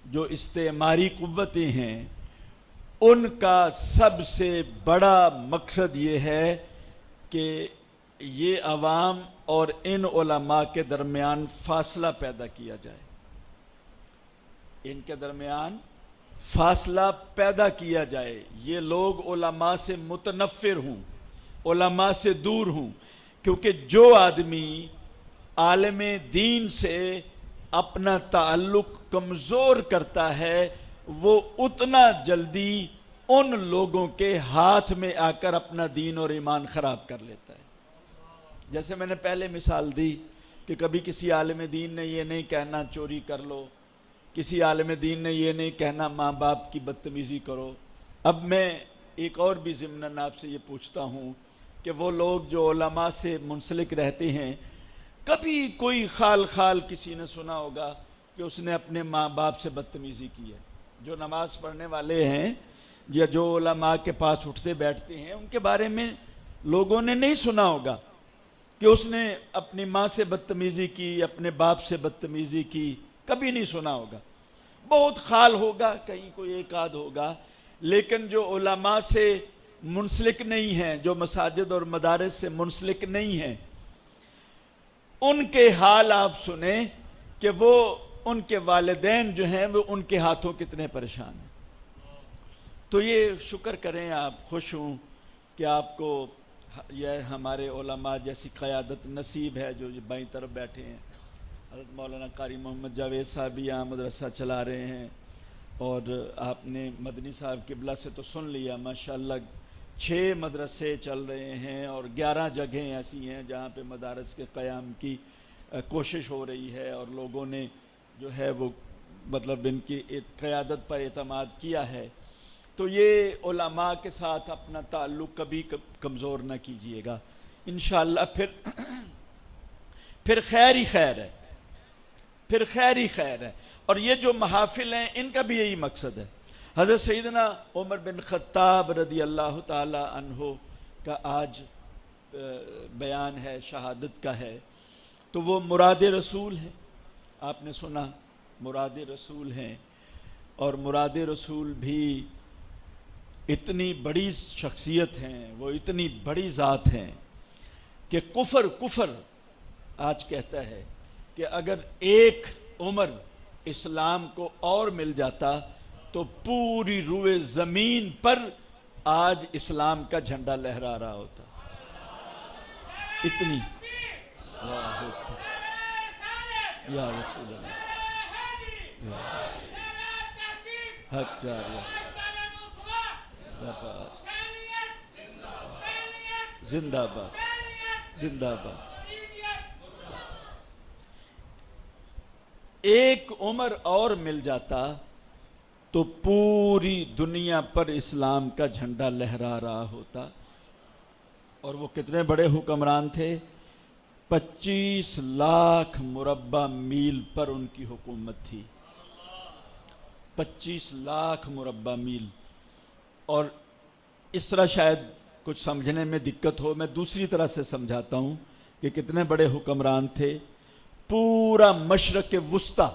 جو استعماری قوتیں ہیں، ان کا سب سے بڑا مقصد یہ ہے کہ یہ عوام اور ان علماء کے درمیان فاصلہ پیدا کیا جائے، ان کے درمیان فاصلہ پیدا کیا جائے، یہ لوگ علماء سے متنفر ہوں، علماء سے دور ہوں، کیونکہ جو آدمی عالم دین سے اپنا تعلق کمزور کرتا ہے وہ اتنا جلدی ان لوگوں کے ہاتھ میں آ کر اپنا دین اور ایمان خراب کر لیتا ہے۔ جیسے میں نے پہلے مثال دی کہ کبھی کسی عالم دین نے یہ نہیں کہنا چوری کر لو، کسی عالم دین نے یہ نہیں کہنا ماں باپ کی بدتمیزی کرو۔ اب میں ایک اور بھی ضمناً آپ سے یہ پوچھتا ہوں کہ وہ لوگ جو علماء سے منسلک رہتے ہیں، کبھی کوئی خال کسی نے سنا ہوگا کہ اس نے اپنے ماں باپ سے بدتمیزی کی ہے؟ جو نماز پڑھنے والے ہیں یا جو علماء کے پاس اٹھتے بیٹھتے ہیں ان کے بارے میں لوگوں نے نہیں سنا ہوگا کہ اس نے اپنی ماں سے بدتمیزی کی، اپنے باپ سے بدتمیزی کی، کبھی نہیں سنا ہوگا۔ بہت خال ہوگا، کہیں کوئی ایک آدھ ہوگا، لیکن جو علماء سے منسلک نہیں ہیں، جو مساجد اور مدارس سے منسلک نہیں ہیں، ان کے حال آپ سنیں کہ وہ ان کے والدین جو ہیں وہ ان کے ہاتھوں کتنے پریشان ہیں۔ تو یہ شکر کریں آپ، خوش ہوں کہ آپ کو یہ ہمارے علماء جیسی قیادت نصیب ہے جو بائیں طرف بیٹھے ہیں۔ حضرت مولانا قاری محمد جاوید صاحب بھی یہاں مدرسہ چلا رہے ہیں، اور آپ نے مدنی صاحب قبلہ سے تو سن لیا، ماشاءاللہ 6 مدرسے چل رہے ہیں، اور 11 جگہیں ایسی ہیں جہاں پہ مدارس کے قیام کی کوشش ہو رہی ہے، اور لوگوں نے جو ہے وہ مطلب ان کی قیادت پر اعتماد کیا ہے۔ تو یہ علماء کے ساتھ اپنا تعلق کبھی کمزور نہ کیجیے گا، انشاءاللہ پھر خیر ہی خیر ہے، پھر خیر ہی خیر ہے۔ اور یہ جو محافل ہیں ان کا بھی یہی مقصد ہے۔ حضرت سیدنا عمر بن خطاب رضی اللہ تعالی عنہ کا آج بیان ہے، شہادت کا ہے، تو وہ مراد رسول ہیں، آپ نے سنا مراد رسول ہیں، اور مراد رسول بھی اتنی بڑی شخصیت ہیں، وہ اتنی بڑی ذات ہیں کہ کفر آج کہتا ہے کہ اگر ایک عمر اسلام کو اور مل جاتا تو پوری روئے زمین پر آج اسلام کا جھنڈا لہرا رہا ہوتا، اتنی یا رسول اللہ حق جاریہ زندہ باد زندہ باد۔ ایک عمر اور مل جاتا تو پوری دنیا پر اسلام کا جھنڈا لہرا رہا ہوتا۔ اور وہ کتنے بڑے حکمران تھے، 25 لاکھ مربع میل پر ان کی حکومت تھی، 25 لاکھ مربع میل۔ اور اس طرح شاید کچھ سمجھنے میں دقت ہو، میں دوسری طرح سے سمجھاتا ہوں کہ کتنے بڑے حکمران تھے۔ پورا مشرق وسطی،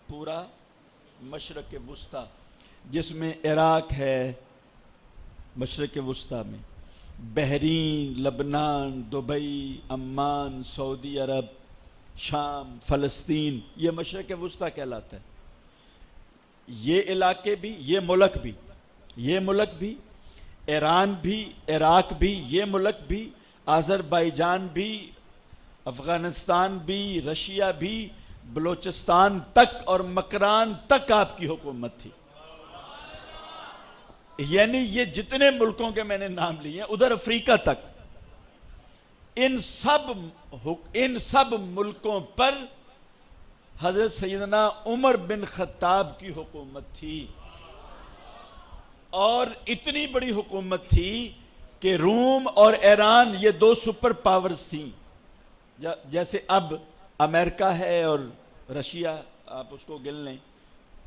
پورا مشرق وسطی جس میں عراق ہے، مشرق وسطی میں بحرین، لبنان، دبئی، عمان، سعودی عرب، شام، فلسطین، یہ مشرق وسطی کہلاتا ہے۔ یہ علاقے بھی، یہ ملک بھی، ایران بھی، عراق بھی، یہ ملک بھی، آذربائیجان بھی، افغانستان بھی، رشیا بھی، بلوچستان تک اور مکران تک آپ کی حکومت تھی۔ یعنی یہ جتنے ملکوں کے میں نے نام لیے ہیں، ادھر افریقہ تک، ان سب ملکوں پر حضرت سیدنا عمر بن خطاب کی حکومت تھی، اور اتنی بڑی حکومت تھی کہ روم اور ایران یہ 2 سپر پاورز تھیں، جیسے اب امریکہ ہے اور رشیا، آپ اس کو گن لیں،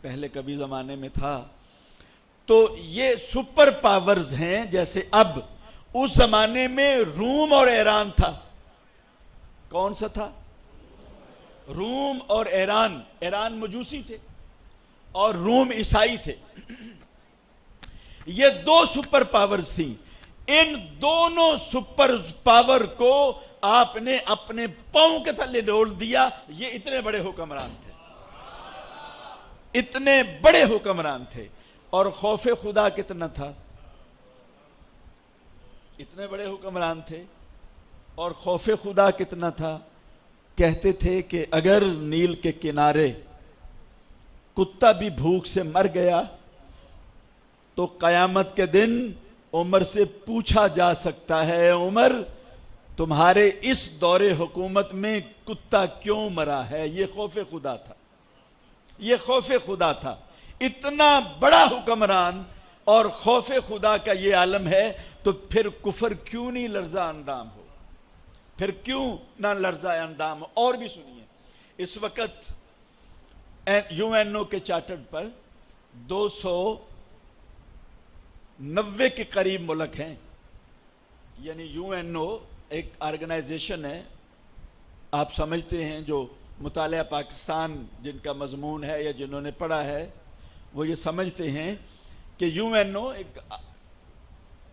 پہلے کبھی زمانے میں تھا، تو یہ سپر پاورز ہیں۔ جیسے اب اس زمانے میں روم اور ایران تھا، کون سا تھا؟ روم اور ایران۔ ایران مجوسی تھے اور روم عیسائی تھے، یہ 2 سپر پاورز تھیں۔ ان دونوں سپر پاور کو آپ نے اپنے پاؤں کے تلے ڈول دیا، یہ اتنے بڑے حکمران تھے، اتنے بڑے حکمران تھے۔ اور خوف خدا کتنا تھا، اتنے بڑے حکمران تھے، اور خوف خدا کتنا تھا، کہتے تھے کہ اگر نیل کے کنارے کتا بھی بھوک سے مر گیا تو قیامت کے دن عمر سے پوچھا جا سکتا ہے، عمر تمہارے اس دور حکومت میں کتا کیوں مرا ہے؟ یہ خوف خدا تھا، یہ خوف خدا تھا۔ اتنا بڑا حکمران اور خوف خدا کا یہ عالم ہے، تو پھر کفر کیوں نہیں لرزہ اندام ہو، پھر کیوں نہ لرزہ اندام ہو؟ اور بھی سنیے، اس وقت یو این او کے چارٹر پر 290 کے قریب ملک ہیں، یعنی یو این او ایک آرگنائزیشن ہے، آپ سمجھتے ہیں جو مطالعہ پاکستان جن کا مضمون ہے یا جنہوں نے پڑھا ہے وہ یہ سمجھتے ہیں کہ یو این او ایک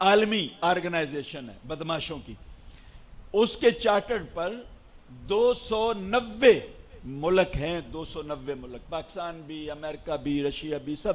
عالمی آرگنائزیشن ہے بدماشوں کی۔ اس کے چارٹر پر 290 ملک ہیں، 290 ملک، پاکستان بھی، امریکہ بھی، رشیا بھی، سب۔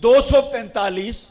245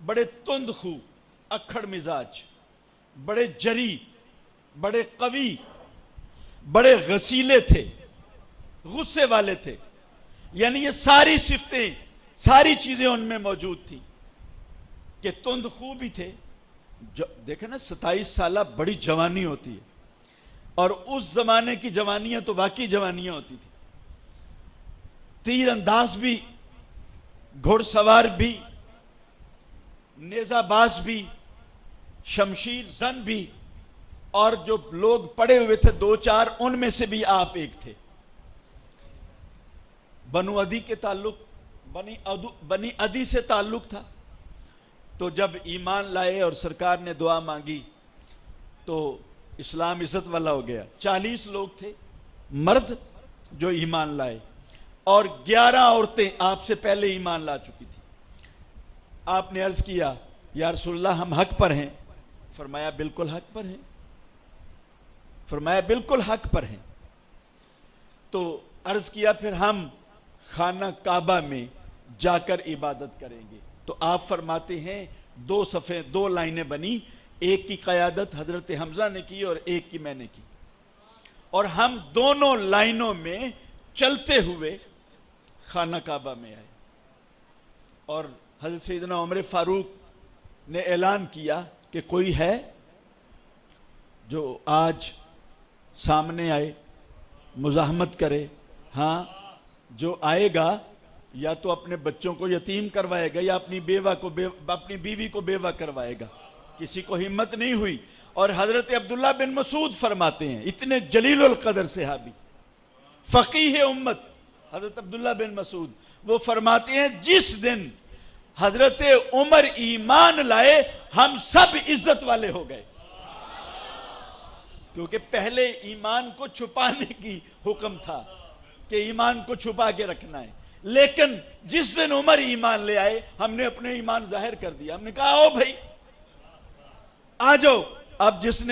بڑے تند خو، اکھڑ مزاج، بڑے جری، بڑے قوی، بڑے غسیلے تھے، غصے والے تھے. یعنی یہ ساری صفتیں، ساری چیزیں ان میں موجود تھیں کہ تند خو بھی تھے. دیکھیں نا 27 سالہ بڑی جوانی ہوتی ہے، اور اس زمانے کی جوانیاں تو واقعی جوانیاں ہوتی تھی. تیر انداز بھی، گھڑ سوار بھی، نیزہ باز بھی، شمشیر زن بھی، اور جو لوگ پڑے ہوئے تھے 2-4 ان میں سے بھی آپ ایک تھے. بنو عدی کے تعلق، بنی عدی سے تعلق تھا. تو جب ایمان لائے اور سرکار نے دعا مانگی تو اسلام عزت والا ہو گیا. 40 لوگ تھے مرد جو ایمان لائے، اور 11 عورتیں آپ سے پہلے ایمان لا چکی تھی. آپ نے عرض کیا یا رسول اللہ ہم حق پر ہیں؟ فرمایا بالکل حق پر ہیں. فرمایا بالکل حق پر ہیں. تو عرض کیا پھر ہم خانہ کعبہ میں جا کر عبادت کریں گے. تو آپ فرماتے ہیں 2 صفحے 2 لائنیں بنی، ایک کی قیادت حضرت حمزہ نے کی اور ایک کی میں نے کی، اور ہم دونوں لائنوں میں چلتے ہوئے خانہ کعبہ میں آئے. اور حضرت سیدنا عمر فاروق نے اعلان کیا کہ کوئی ہے جو آج سامنے آئے مزاحمت کرے. ہاں جو آئے گا یا تو اپنے بچوں کو یتیم کروائے گا یا اپنی بیوی کو بیوہ کروائے گا. کسی کو ہمت نہیں ہوئی. اور حضرت عبداللہ بن مسعود فرماتے ہیں، اتنے جلیل القدر صحابی، فقیہ امت حضرت عبداللہ بن مسعود، وہ فرماتے ہیں جس دن حضرت عمر ایمان لائے ہم سب عزت والے ہو گئے. کیونکہ پہلے ایمان کو چھپانے کی حکم تھا کہ ایمان کو چھپا کے رکھنا ہے، لیکن جس دن عمر ایمان لے آئے ہم نے اپنے ایمان ظاہر کر دیا. ہم نے کہا آؤ بھائی آ جاؤ، اب جس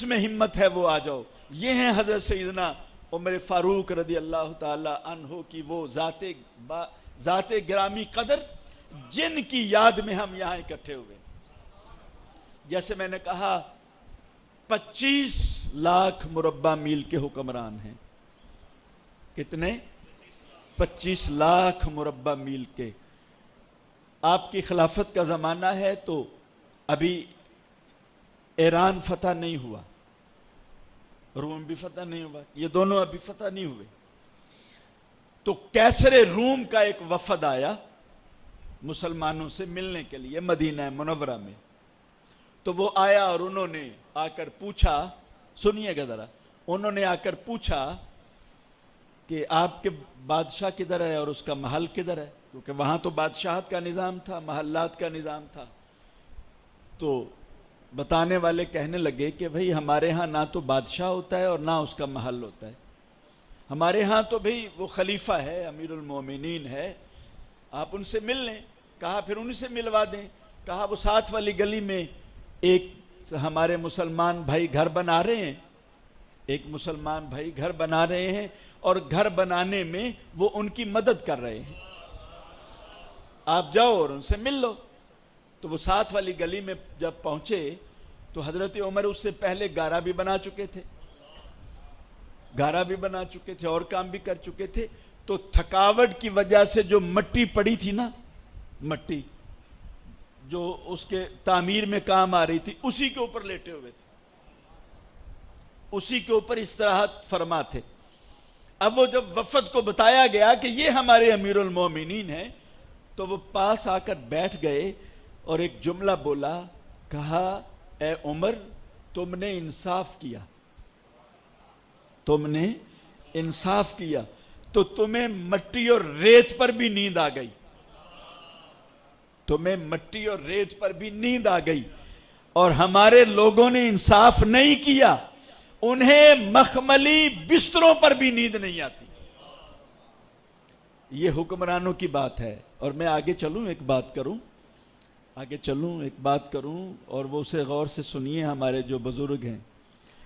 میں ہمت ہے وہ آ جاؤ. یہ ہیں حضرت سیدنا عمر فاروق رضی اللہ تعالی عنہ کی وہ ذات گرامی قدر جن کی یاد میں ہم یہاں اکٹھے ہوئے. جیسے میں نے کہا 25 لاکھ مربع میل کے حکمران ہیں. کتنے؟ 25 لاکھ مربع میل کے. آپ کی خلافت کا زمانہ ہے تو ابھی ایران فتح نہیں ہوا، روم بھی فتح نہیں ہوا، یہ دونوں ابھی فتح نہیں ہوئے. تو کیسر روم کا ایک وفد آیا مسلمانوں سے ملنے کے لیے مدینہ منورہ میں. تو وہ آیا اور انہوں نے آ کر پوچھا، سنیے گا ذرا، انہوں نے آ کر پوچھا کہ آپ کے بادشاہ کدھر ہے اور اس کا محل کدھر ہے، کیونکہ وہاں تو بادشاہت کا نظام تھا، محلات کا نظام تھا. تو بتانے والے کہنے لگے کہ بھئی ہمارے ہاں نہ تو بادشاہ ہوتا ہے اور نہ اس کا محل ہوتا ہے، ہمارے ہاں تو بھئی وہ خلیفہ ہے، امیر المومنین ہے، آپ ان سے مل لیں. کہا پھر ان سے ملوا دیں. کہا وہ ساتھ والی گلی میں ایک ہمارے مسلمان بھائی گھر بنا رہے ہیں، ایک مسلمان بھائی گھر بنا رہے ہیں اور گھر بنانے میں وہ ان کی مدد کر رہے ہیں، آپ جاؤ اور ان سے مل لو. تو وہ ساتھ والی گلی میں جب پہنچے تو حضرت عمر اس سے پہلے گارا بھی بنا چکے تھے اور کام بھی کر چکے تھے. تو تھکاوٹ کی وجہ سے جو مٹی پڑی تھی نا، مٹی جو اس کے تعمیر میں کام آ رہی تھی، اسی کے اوپر لیٹے ہوئے تھے، اسی کے اوپر استراحت فرما تھے. اب وہ جب وفد کو بتایا گیا کہ یہ ہمارے امیر المومنین ہیں تو وہ پاس آ کر بیٹھ گئے اور ایک جملہ بولا، کہا اے عمر تم نے انصاف کیا، تم نے انصاف کیا تو تمہیں مٹی اور ریت پر بھی نیند آ گئی، تمہیں مٹی اور ریت پر بھی نیند آ گئی. اور ہمارے لوگوں نے انصاف نہیں کیا، انہیں مخملی بستروں پر بھی نیند نہیں آتی. یہ حکمرانوں کی بات ہے. اور میں آگے چلوں ایک بات کروں اور وہ اسے غور سے سنیے. ہمارے جو بزرگ ہیں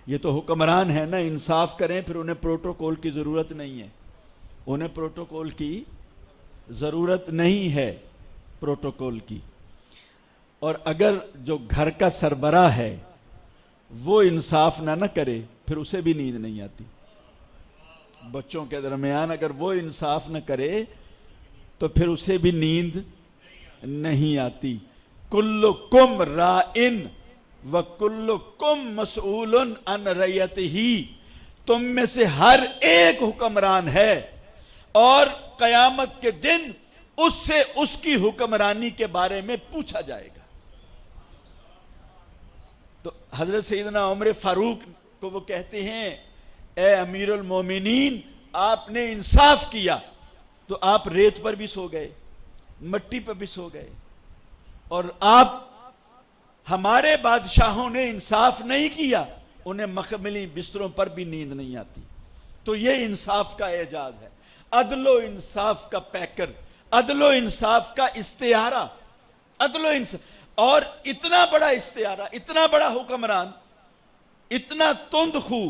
یہ تو حکمران ہیں نا، انصاف کریں، پھر انہیں پروٹوکول کی ضرورت نہیں ہے، انہیں پروٹوکول کی ضرورت نہیں ہے، پروٹوکول کی. اور اگر جو گھر کا سربراہ ہے وہ انصاف نہ کرے پھر اسے بھی نیند نہیں آتی. بچوں کے درمیان اگر وہ انصاف نہ کرے تو پھر اسے بھی نیند نہیں آتی. کلکم رائن وکلکم مسئول عن رعیتہ، تم میں سے ہر ایک حکمران ہے اور قیامت کے دن اس سے اس کی حکمرانی کے بارے میں پوچھا جائے گا. تو حضرت سیدنا عمر فاروق کو وہ کہتے ہیں اے امیر المومنین آپ نے انصاف کیا. تو آپ ریت پر بھی سو گئے، مٹی پر بھی سو گئے، اور آپ ہمارے بادشاہوں نے انصاف نہیں کیا، انہیں مخملی بستروں پر بھی نیند نہیں آتی. تو یہ انصاف کا اعجاز ہے، عدل و انصاف کا پیکر، عدل و انصاف کا استعارہ، عدل و انصاف. اور اتنا بڑا استعارہ، اتنا بڑا حکمران، اتنا تند خو،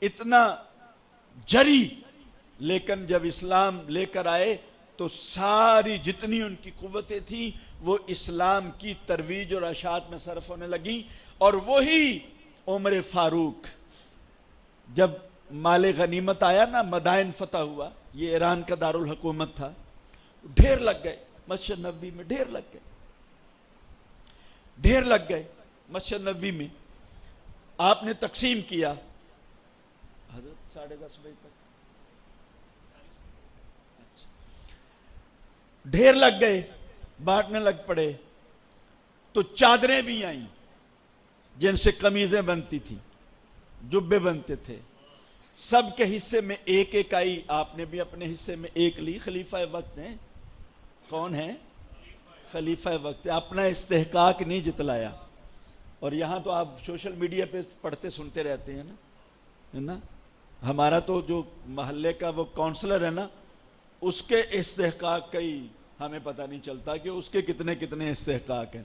اتنا جری، لیکن جب اسلام لے کر آئے تو ساری جتنی ان کی قوتیں تھیں وہ اسلام کی ترویج اور اشاعت میں صرف ہونے لگیں. اور وہی عمر فاروق جب مال غنیمت آیا نا، مدائن فتح ہوا، یہ ایران کا دارالحکومت تھا، ڈھیر لگ گئے مسجد نبوی میں، ڈھیر لگ گئے مسجد نبوی میں. آپ نے تقسیم کیا حضرت 10:30 بجے تک، ڈھیر لگ گئے، بانٹنے لگ پڑے. تو چادریں بھی آئیں جن سے قمیضیں بنتی تھیں، جبے بنتے تھے، سب کے حصے میں ایک ایک آئی. آپ نے بھی اپنے حصے میں ایک لی. خلیفہ وقت ہیں، کون ہیں؟ خلیفہ وقت. اپنا استحقاق نہیں جتلایا. اور یہاں تو آپ سوشل میڈیا پہ پڑھتے سنتے رہتے ہیں نا. ہمارا تو جو محلے کا وہ کونسلر ہے نا، اس کے استحقاق کا ہی ہمیں پتہ نہیں چلتا کہ اس کے کتنے کتنے استحقاق ہیں.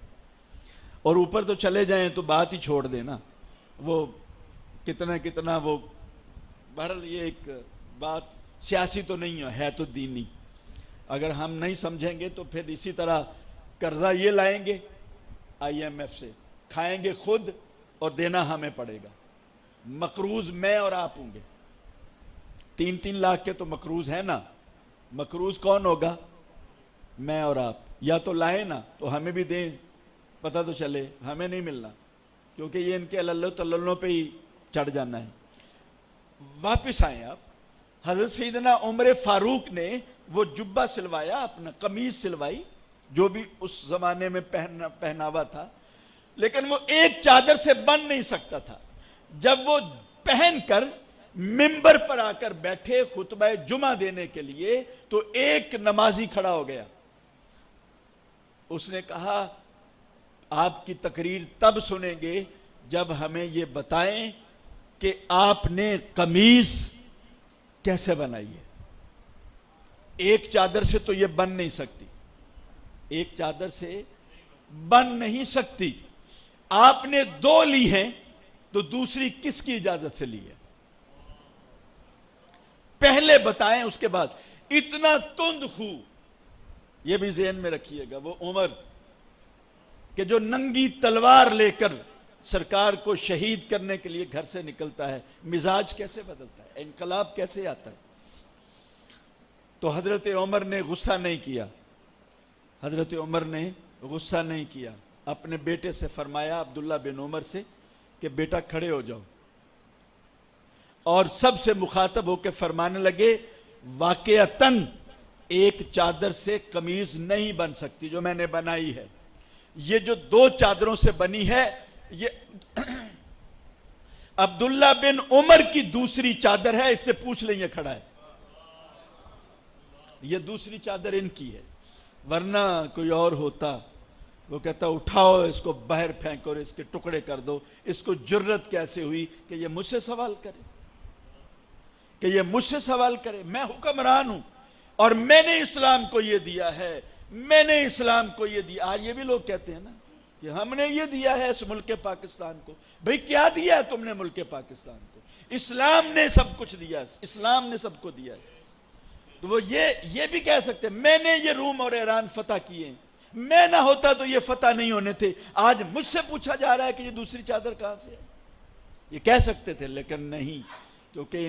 اور اوپر تو چلے جائیں تو بات ہی چھوڑ دیں نا، وہ کتنا وہ. بہرحال یہ ایک بات سیاسی تو نہیں ہے تو دینی. اگر ہم نہیں سمجھیں گے تو پھر اسی طرح قرضہ یہ لائیں گے IMF سے، کھائیں گے خود اور دینا ہمیں پڑے گا. مقروض میں اور آپ ہوں گے. 3 لاکھ کے تو مقروض ہیں نا. مقروض کون ہوگا؟ میں اور آپ. یا تو لائیں نا تو ہمیں بھی دیں، پتہ تو چلے. ہمیں نہیں ملنا کیونکہ یہ ان کے اللہ تللوں پہ ہی چڑھ جانا ہے. واپس آئیں آپ. حضرت سیدنا عمر فاروق نے وہ جبہ سلوایا، اپنا قمیض سلوائی، جو بھی اس زمانے میں پہناوا تھا، لیکن وہ ایک چادر سے بن نہیں سکتا تھا. جب وہ پہن کر منبر پر آ کر بیٹھے خطبہ جمعہ دینے کے لیے تو ایک نمازی کھڑا ہو گیا. اس نے کہا آپ کی تقریر تب سنیں گے جب ہمیں یہ بتائیں کہ آپ نے قمیض کیسے بنائی ہے. ایک چادر سے تو یہ بن نہیں سکتی، ایک چادر سے بن نہیں سکتی. آپ نے 2 لی ہیں تو دوسری کس کی اجازت سے لی ہے؟ پہلے بتائیں اس کے بعد. اتنا تند خو. یہ بھی ذہن میں رکھیے گا وہ عمر کہ جو ننگی تلوار لے کر سرکار کو شہید کرنے کے لیے گھر سے نکلتا ہے، مزاج کیسے بدلتا ہے، انقلاب کیسے آتا ہے. تو حضرت عمر نے غصہ نہیں کیا. حضرت عمر نے غصہ نہیں کیا. اپنے بیٹے سے فرمایا، عبداللہ بن عمر سے، کہ بیٹا کھڑے ہو جاؤ. اور سب سے مخاطب ہو کے فرمانے لگے واقعتاً ایک چادر سے قمیض نہیں بن سکتی جو میں نے بنائی ہے. یہ جو 2 چادروں سے بنی ہے یہ عبداللہ بن عمر کی دوسری چادر ہے. اس سے پوچھ لیں، یہ کھڑا ہے، یہ دوسری چادر ان کی ہے. ورنہ کوئی اور ہوتا وہ کہتا اٹھاؤ اس کو باہر پھینکو اور اس کے ٹکڑے کر دو. اس کو جرت کیسے ہوئی کہ یہ مجھ سے سوال کرے، کہ یہ مجھ سے سوال کرے. میں حکمران ہوں اور میں نے اسلام کو یہ دیا ہے، میں نے اسلام کو یہ دیا. آج یہ بھی لوگ کہتے ہیں نا کہ ہم نے یہ دیا ہے اس ملک پاکستان کو. بھئی کیا دیا ہے تم نے ملک پاکستان کو؟ اسلام نے سب کچھ دیا، اسلام نے سب کو دیا ہے. تو وہ یہ بھی کہہ سکتے ہیں میں نے یہ روم اور ایران فتح کیے ہیں، میں نہ ہوتا تو یہ فتح نہیں ہونے تھے. آج مجھ سے پوچھا جا رہا ہے کہ یہ دوسری چادر کہاں سے ہے. یہ کہہ سکتے تھے لیکن نہیں, کیونکہ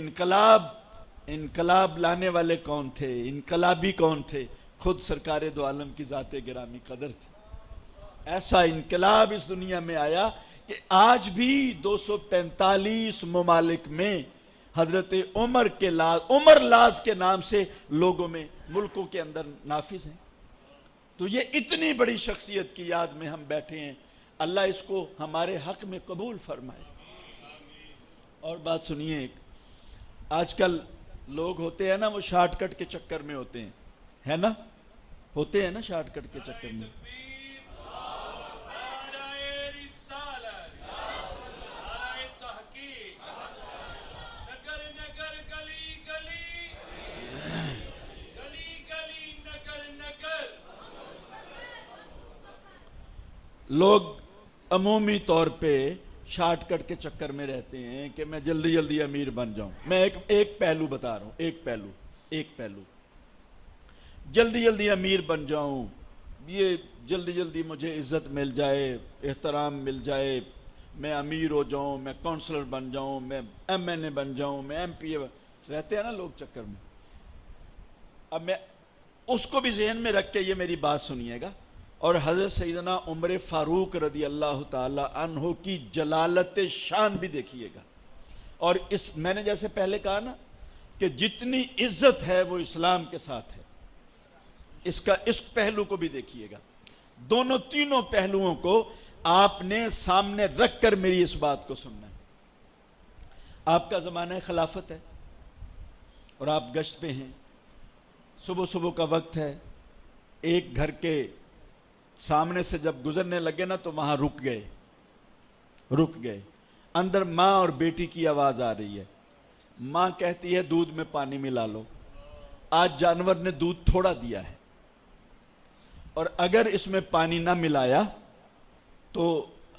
انقلاب لانے والے کون تھے, انقلابی کون تھے؟ خود سرکار دو عالم کی ذات گرامی قدر تھی. ایسا انقلاب اس دنیا میں آیا کہ آج بھی 245 ممالک میں حضرت عمر لاز کے نام سے لوگوں میں, ملکوں کے اندر نافذ ہیں. تو یہ اتنی بڑی شخصیت کی یاد میں ہم بیٹھے ہیں. اللہ اس کو ہمارے حق میں قبول فرمائے. اور بات سنیے, ایک آج کل لوگ ہوتے ہیں نا, وہ شارٹ کٹ کے چکر میں ہوتے ہیں, ہے نا, ہوتے ہیں نا شارٹ کٹ کے چکر میں. لوگ عمومی طور پہ شارٹ کٹ کے چکر میں رہتے ہیں کہ میں جلدی جلدی امیر بن جاؤں. میں ایک پہلو بتا رہا ہوں, ایک پہلو جلدی جلدی امیر بن جاؤں, یہ جلدی جلدی مجھے عزت مل جائے, احترام مل جائے, میں امیر ہو جاؤں, میں کونسلر بن جاؤں, میں ایم این اے بن جاؤں, میں ایم پی اے رہتے ہیں نا لوگ چکر میں. اب میں اس کو بھی ذہن میں رکھ کے یہ میری بات سنیے گا, اور حضرت سیدنا عمر فاروق رضی اللہ تعالی عنہ کی جلالت شان بھی دیکھیے گا. اور میں نے جیسے پہلے کہا نا کہ جتنی عزت ہے وہ اسلام کے ساتھ ہے, اس پہلو کو بھی دیکھیے گا. تینوں پہلوؤں کو آپ نے سامنے رکھ کر میری اس بات کو سننا ہے. آپ کا زمانہ خلافت ہے اور آپ گشت پہ ہیں, صبح کا وقت ہے, ایک گھر کے سامنے سے جب گزرنے لگے نا تو وہاں رک گئے. اندر ماں اور بیٹی کی آواز آ رہی ہے. ماں کہتی ہے دودھ میں پانی ملا لو. آج جانور نے دودھ تھوڑا دیا ہے, اور اگر اس میں پانی نہ ملایا تو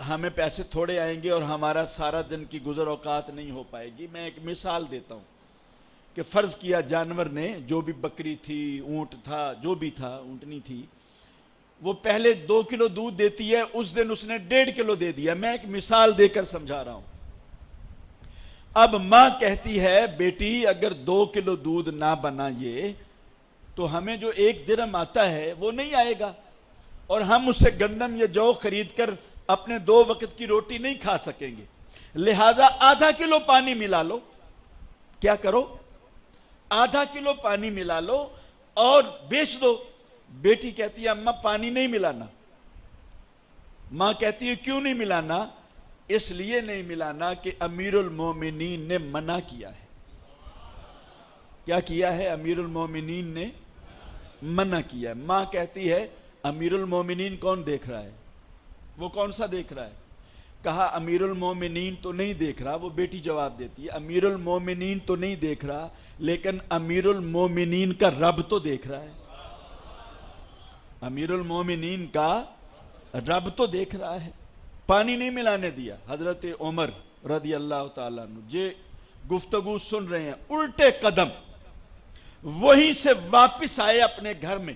ہمیں پیسے تھوڑے آئیں گے اور ہمارا سارا دن کی گزر اوقات نہیں ہو پائے گی. میں ایک مثال دیتا ہوں کہ فرض کیا جانور نے, جو بھی بکری تھی, اونٹ تھا, جو بھی تھا, اونٹنی تھی, وہ پہلے 2 کلو دودھ دیتی ہے, اس دن اس نے 1.5 کلو دے دیا. میں ایک مثال دے کر سمجھا رہا ہوں. اب ماں کہتی ہے بیٹی اگر 2 کلو دودھ نہ بنا یہ تو ہمیں جو 1 درہم آتا ہے وہ نہیں آئے گا, اور ہم اس سے گندم یا جو خرید کر اپنے 2 وقت کی روٹی نہیں کھا سکیں گے. لہذا آدھا کلو پانی ملا لو. کیا کرو؟ آدھا کلو پانی ملا لو اور بیچ دو. بیٹی کہتی ہے اماں پانی نہیں ملانا. ماں کہتی ہے کیوں نہیں ملانا؟ اس لیے نہیں ملانا کہ امیر المومنین نے منع کیا ہے. کیا کیا ہے؟ امیر المومنین نے منع کیا ہے. ماں کہتی ہے امیر المومنین کون دیکھ رہا ہے؟ وہ کون سا دیکھ رہا ہے؟ کہا امیر المومنین تو نہیں دیکھ رہا. وہ بیٹی جواب دیتی ہے امیر المومنین تو نہیں دیکھ رہا, لیکن امیر المومنین کا رب تو دیکھ رہا ہے. امیر المومنین کا رب تو دیکھ رہا ہے. پانی نہیں ملانے دیا. حضرت عمر رضی اللہ تعالیٰ عنہ یہ گفتگو سن رہے ہیں, الٹے قدم وہیں سے واپس آئے اپنے گھر میں.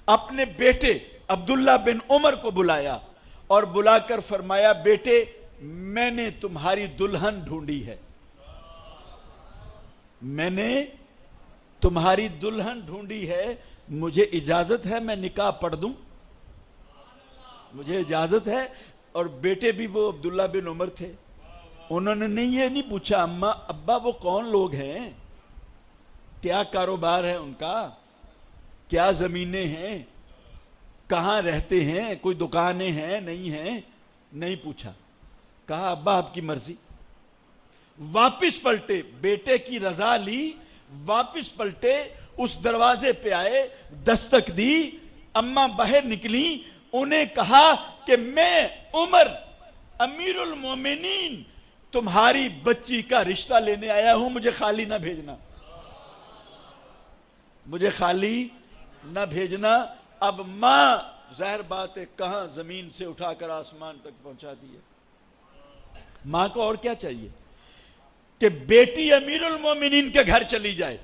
اپنے بیٹے عبداللہ بن عمر کو بلایا اور بلا کر فرمایا بیٹے میں نے تمہاری دلہن ڈھونڈی ہے. میں نے تمہاری دلہن ڈھونڈی ہے, مجھے اجازت ہے میں نکاح پڑھ دوں؟ مجھے اجازت ہے. اور بیٹے بھی وہ عبداللہ بن عمر تھے. انہوں نے یہ نہیں پوچھا اماں ابا وہ کون لوگ ہیں, کیا کاروبار ہے ان کا, کیا زمینیں ہیں, کہاں رہتے ہیں, کوئی دکانیں ہیں نہیں ہیں, نہیں پوچھا. کہا ابا آپ کی مرضی. واپس پلٹے, بیٹے کی رضا لی, واپس پلٹے, اس دروازے پہ آئے, دستک دی, اماں باہر نکلی. انہیں کہا کہ میں عمر امیر المومنین تمہاری بچی کا رشتہ لینے آیا ہوں, مجھے خالی نہ بھیجنا, مجھے خالی نہ بھیجنا. اب ماں ظاہر بات ہے کہاں زمین سے اٹھا کر آسمان تک پہنچا دی ہے. ماں کو اور کیا چاہیے کہ بیٹی امیر المومنین کے گھر چلی جائے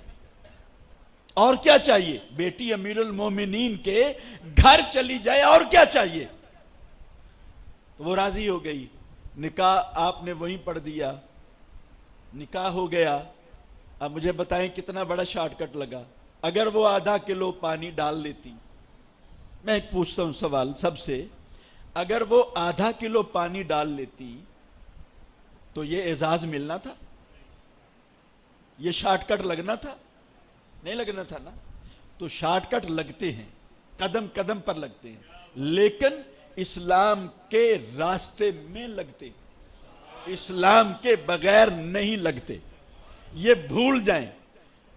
اور کیا چاہیے؟ بیٹی امیر المومنین کے گھر چلی جائے، اور کیا چاہیے؟ تو وہ راضی ہو گئی، نکاح آپ نے وہیں پڑھ دیا، نکاح ہو گیا۔ اب مجھے بتائیں کتنا بڑا شارٹ کٹ لگا؟ اگر وہ آدھا کلو پانی ڈال لیتی، میں ایک پوچھتا ہوں سوال سب سے، اگر وہ آدھا کلو پانی ڈال لیتی تو یہ اعزاز ملنا تھا؟ یہ شارٹ کٹ لگنا تھا؟ نہیں لگنا تھا نا؟ تو شارٹ کٹ لگتے ہیں، قدم قدم پر لگتے ہیں، لیکن اسلام کے راستے میں لگتے ہیں، اسلام کے بغیر نہیں لگتے۔ یہ بھول جائیں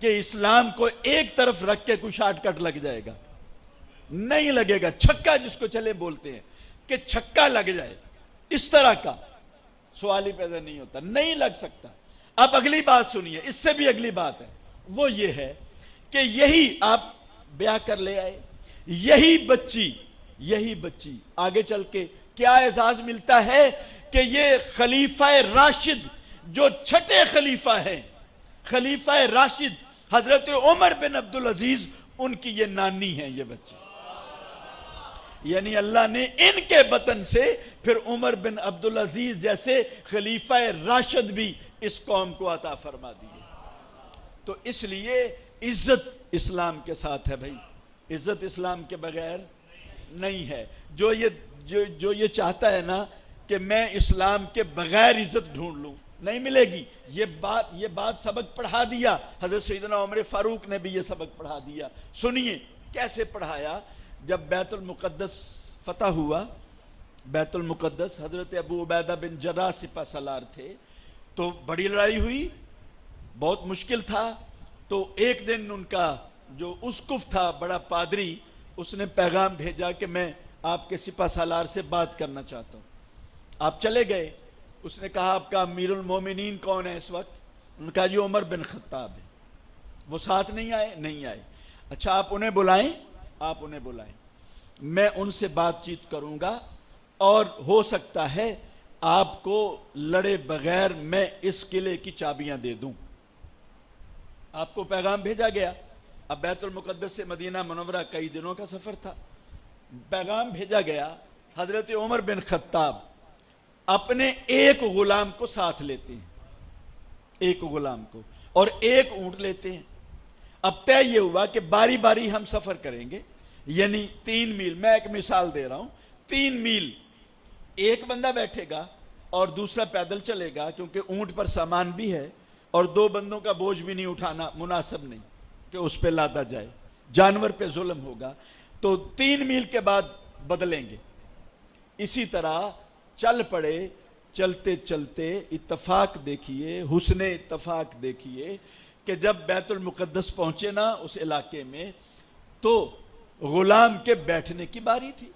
کہ اسلام کو ایک طرف رکھ کے کوئی شارٹ کٹ لگ جائے گا، نہیں لگے گا۔ چھکا جس کو چلے بولتے ہیں کہ چھکا لگ جائے، اس طرح کا سوال ہی پیدا نہیں ہوتا، نہیں لگ سکتا۔ اب اگلی بات سنیے، اس سے بھی اگلی بات ہے، وہ یہ ہے کہ یہی آپ بیاہ کر لے آئے، یہی بچی آگے چل کے کیا اعزاز ملتا ہے کہ یہ خلیفہ راشد جو چھٹے خلیفہ ہیں، خلیفہ راشد حضرت عمر بن عبدالعزیز، ان کی یہ نانی ہے یہ بچی، یعنی اللہ نے ان کے بطن سے پھر عمر بن عبدالعزیز جیسے خلیفہ راشد بھی اس قوم کو عطا فرما دیے۔ تو اس لیے عزت اسلام کے ساتھ ہے بھائی، عزت اسلام کے بغیر نہیں ہے۔ جو یہ چاہتا ہے نا کہ میں اسلام کے بغیر عزت ڈھونڈ لوں، نہیں ملے گی۔ یہ بات سبق پڑھا دیا حضرت سیدنا عمر فاروق نے بھی، یہ سبق پڑھا دیا۔ سنیے کیسے پڑھایا۔ جب بیت المقدس فتح ہوا، بیت المقدس، حضرت ابو عبیدہ بن جراح سپہ سالار تھے، تو بڑی لڑائی ہوئی، بہت مشکل تھا۔ تو ایک دن ان کا جو اسقف تھا، بڑا پادری، اس نے پیغام بھیجا کہ میں آپ کے سپہ سالار سے بات کرنا چاہتا ہوں۔ آپ چلے گئے، اس نے کہا آپ کا امیر المومنین کون ہے اس وقت؟ انہوں نے کہا جی عمر بن خطاب ہے۔ وہ ساتھ نہیں آئے؟ نہیں آئے۔ اچھا آپ انہیں بلائیں، آپ انہیں بلائیں، میں ان سے بات چیت کروں گا، اور ہو سکتا ہے آپ کو لڑے بغیر میں اس قلعے کی چابیاں دے دوں۔ آپ کو پیغام بھیجا گیا۔ اب بیت المقدس سے مدینہ منورہ کئی دنوں کا سفر تھا، پیغام بھیجا گیا۔ حضرت عمر بن خطاب اپنے ایک غلام کو ساتھ لیتے ہیں، ایک غلام کو، اور ایک اونٹ لیتے ہیں۔ اب طے یہ ہوا کہ باری باری ہم سفر کریں گے، یعنی 3 میل، میں ایک مثال دے رہا ہوں، 3 میل ایک بندہ بیٹھے گا اور دوسرا پیدل چلے گا، کیونکہ اونٹ پر سامان بھی ہے اور 2 بندوں کا بوجھ بھی نہیں اٹھانا مناسب نہیں کہ اس پہ لادا جائے، جانور پہ ظلم ہوگا۔ تو 3 میل کے بعد بدلیں گے۔ اسی طرح چل پڑے، چلتے چلتے اتفاق دیکھیے، حسن اتفاق دیکھیے کہ جب بیت المقدس پہنچے نا اس علاقے میں، تو غلام کے بیٹھنے کی باری تھی۔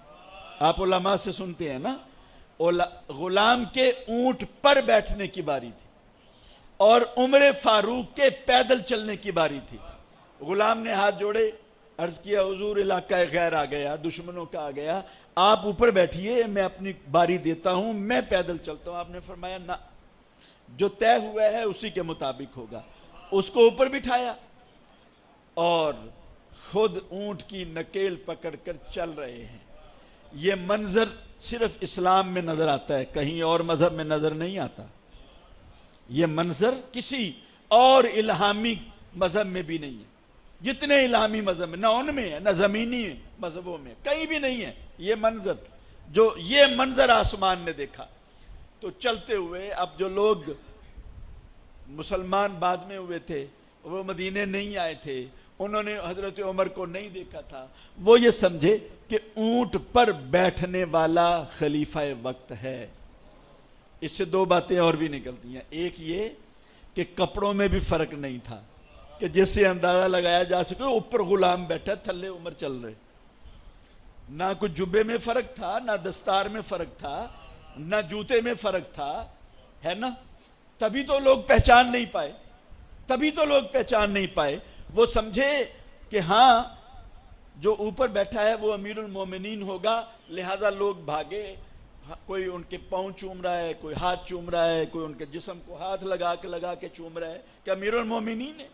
آپ علماء سے سنتے ہیں نا، غلام کے اونٹ پر بیٹھنے کی باری تھی، اور عمر فاروق کے پیدل چلنے کی باری تھی۔ غلام نے ہاتھ جوڑے، عرض کیا حضور علاقہ غیر آ گیا، دشمنوں کا آ گیا، آپ اوپر بیٹھیے، میں اپنی باری دیتا ہوں، میں پیدل چلتا ہوں۔ آپ نے فرمایا نہ، جو طے ہوا ہے اسی کے مطابق ہوگا۔ اس کو اوپر بٹھایا اور خود اونٹ کی نکیل پکڑ کر چل رہے ہیں۔ یہ منظر صرف اسلام میں نظر آتا ہے، کہیں اور مذہب میں نظر نہیں آتا۔ یہ منظر کسی اور الہامی مذہب میں بھی نہیں ہے۔ جتنے الہامی مذہب میں، نہ ان میں ہے، نہ زمینی مذہبوں میں، کہیں بھی نہیں ہے یہ منظر۔ جو یہ منظر آسمان نے دیکھا، تو چلتے ہوئے، اب جو لوگ مسلمان بعد میں ہوئے تھے، وہ مدینے نہیں آئے تھے، انہوں نے حضرت عمر کو نہیں دیکھا تھا، وہ یہ سمجھے کہ اونٹ پر بیٹھنے والا خلیفہ وقت ہے۔ اس سے 2 باتیں اور بھی نکلتی ہیں۔ ایک یہ کہ کپڑوں میں بھی فرق نہیں تھا کہ جس سے اندازہ لگایا جا سکے اوپر غلام بیٹھا، تھلے عمر چل رہے، نہ کوئی جبے میں فرق تھا، نہ دستار میں فرق تھا، نہ جوتے میں فرق تھا، ہے نا؟ تبھی تو لوگ پہچان نہیں پائے، وہ سمجھے کہ ہاں جو اوپر بیٹھا ہے وہ امیر المومنین ہوگا، لہذا لوگ بھاگے، کوئی ان کے پاؤں چوم رہا ہے، کوئی ہاتھ چوم رہا ہے، کوئی ان کے جسم کو ہاتھ لگا کے چوم رہا ہے کہ امیر المومنین ہے۔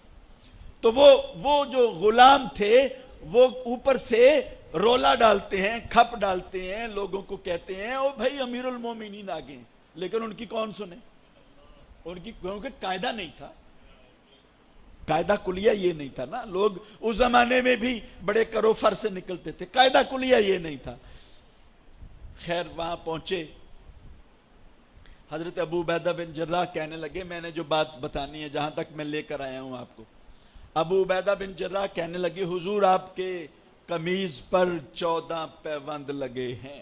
تو وہ جو غلام تھے وہ اوپر سے رولا ڈالتے ہیں، کھپ ڈالتے ہیں، لوگوں کو کہتے ہیں او بھائی امیر المومنین آ گئے، لیکن ان کی کون سنے؟ ان کی کیونکہ قاعدہ نہیں تھا، قاعدہ کلیہ یہ نہیں تھا نا. لوگ اس زمانے میں بھی بڑے کرو فر سے نکلتے تھے، قاعدہ کلیہ یہ نہیں تھا. خیر وہاں پہنچے، حضرت ابو عبیدہ بن جراح کہنے لگے، میں نے جو بات بتانی ہے جہاں تک میں لے کر آیا ہوں آپ کو، ابو عبیدہ بن جراح کہنے لگے حضور آپ کے قمیض پر 14 پیوند لگے ہیں.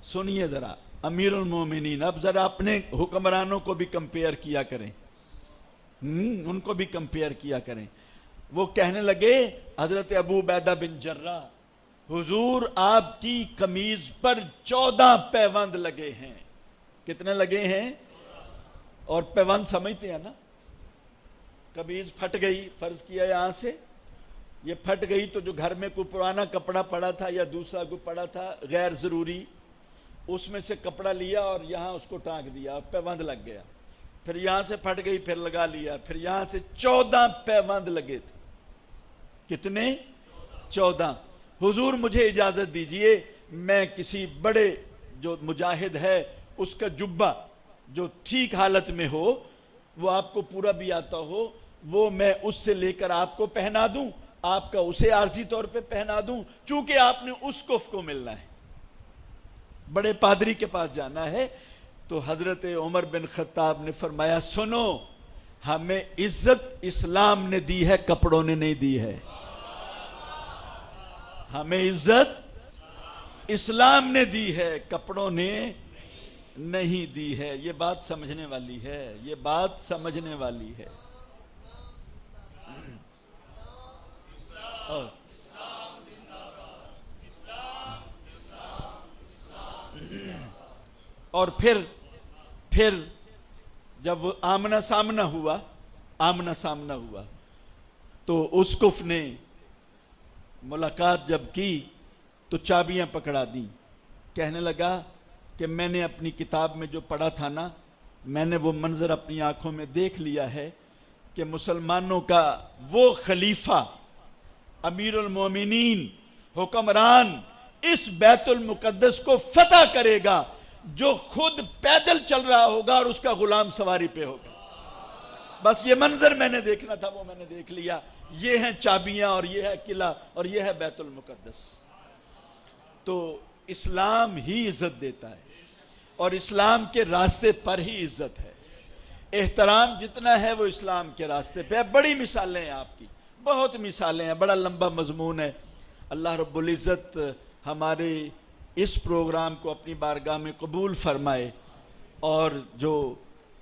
سنیے ذرا امیر المومنین، اب ذرا اپنے حکمرانوں کو بھی کمپیئر کیا کریں، ان کو بھی کمپیئر کیا کریں. وہ کہنے لگے حضرت ابو عبیدہ بن جراح حضور آپ کی قمیض پر 14 پیوند لگے ہیں. کتنے لگے ہیں؟ اور پیوند سمجھتے ہیں نا، قمیض پھٹ گئی، فرض کیا یہاں سے یہ پھٹ گئی تو جو گھر میں کوئی پرانا کپڑا پڑا تھا یا دوسرا کوئی پڑا تھا غیر ضروری، اس میں سے کپڑا لیا اور یہاں اس کو ٹانک دیا، پیوند لگ گیا. پھر یہاں سے پھٹ گئی، پھر لگا لیا، پھر یہاں سے 14 پیوند لگے تھے. کتنے؟ 14. حضور مجھے اجازت دیجئے میں کسی بڑے جو مجاہد ہے اس کا جبہ جو ٹھیک حالت میں ہو، وہ آپ کو پورا بھی آتا ہو، وہ میں اس سے لے کر آپ کو پہنا دوں، آپ کا اسے عارضی طور پہ پہنا دوں، چونکہ آپ نے اس کف کو ملنا ہے، بڑے پادری کے پاس جانا ہے. تو حضرت عمر بن خطاب نے فرمایا سنو، ہمیں عزت اسلام نے دی ہے، کپڑوں نے نہیں دی ہے. ہمیں عزت اسلام نے دی ہے، کپڑوں نے نہیں دی ہے. یہ بات سمجھنے والی ہے، یہ بات سمجھنے والی ہے. اور پھر جب وہ آمنا سامنا ہوا تو اس کف نے ملاقات جب کی تو چابیاں پکڑا دیں. کہنے لگا کہ میں نے اپنی کتاب میں جو پڑھا تھا نا، میں نے وہ منظر اپنی آنکھوں میں دیکھ لیا ہے کہ مسلمانوں کا وہ خلیفہ امیر المومنین حکمران اس بیت المقدس کو فتح کرے گا جو خود پیدل چل رہا ہوگا اور اس کا غلام سواری پہ ہوگا. بس یہ منظر میں نے دیکھنا تھا، وہ میں نے دیکھ لیا. یہ ہیں چابیاں اور یہ ہے قلعہ اور یہ ہے بیت المقدس. تو اسلام ہی عزت دیتا ہے اور اسلام کے راستے پر ہی عزت ہے. احترام جتنا ہے وہ اسلام کے راستے پہ ہے. بڑی مثالیں ہیں آپ کی، بہت مثالیں ہیں، بڑا لمبا مضمون ہے. اللہ رب العزت ہمارے اس پروگرام کو اپنی بارگاہ میں قبول فرمائے، اور جو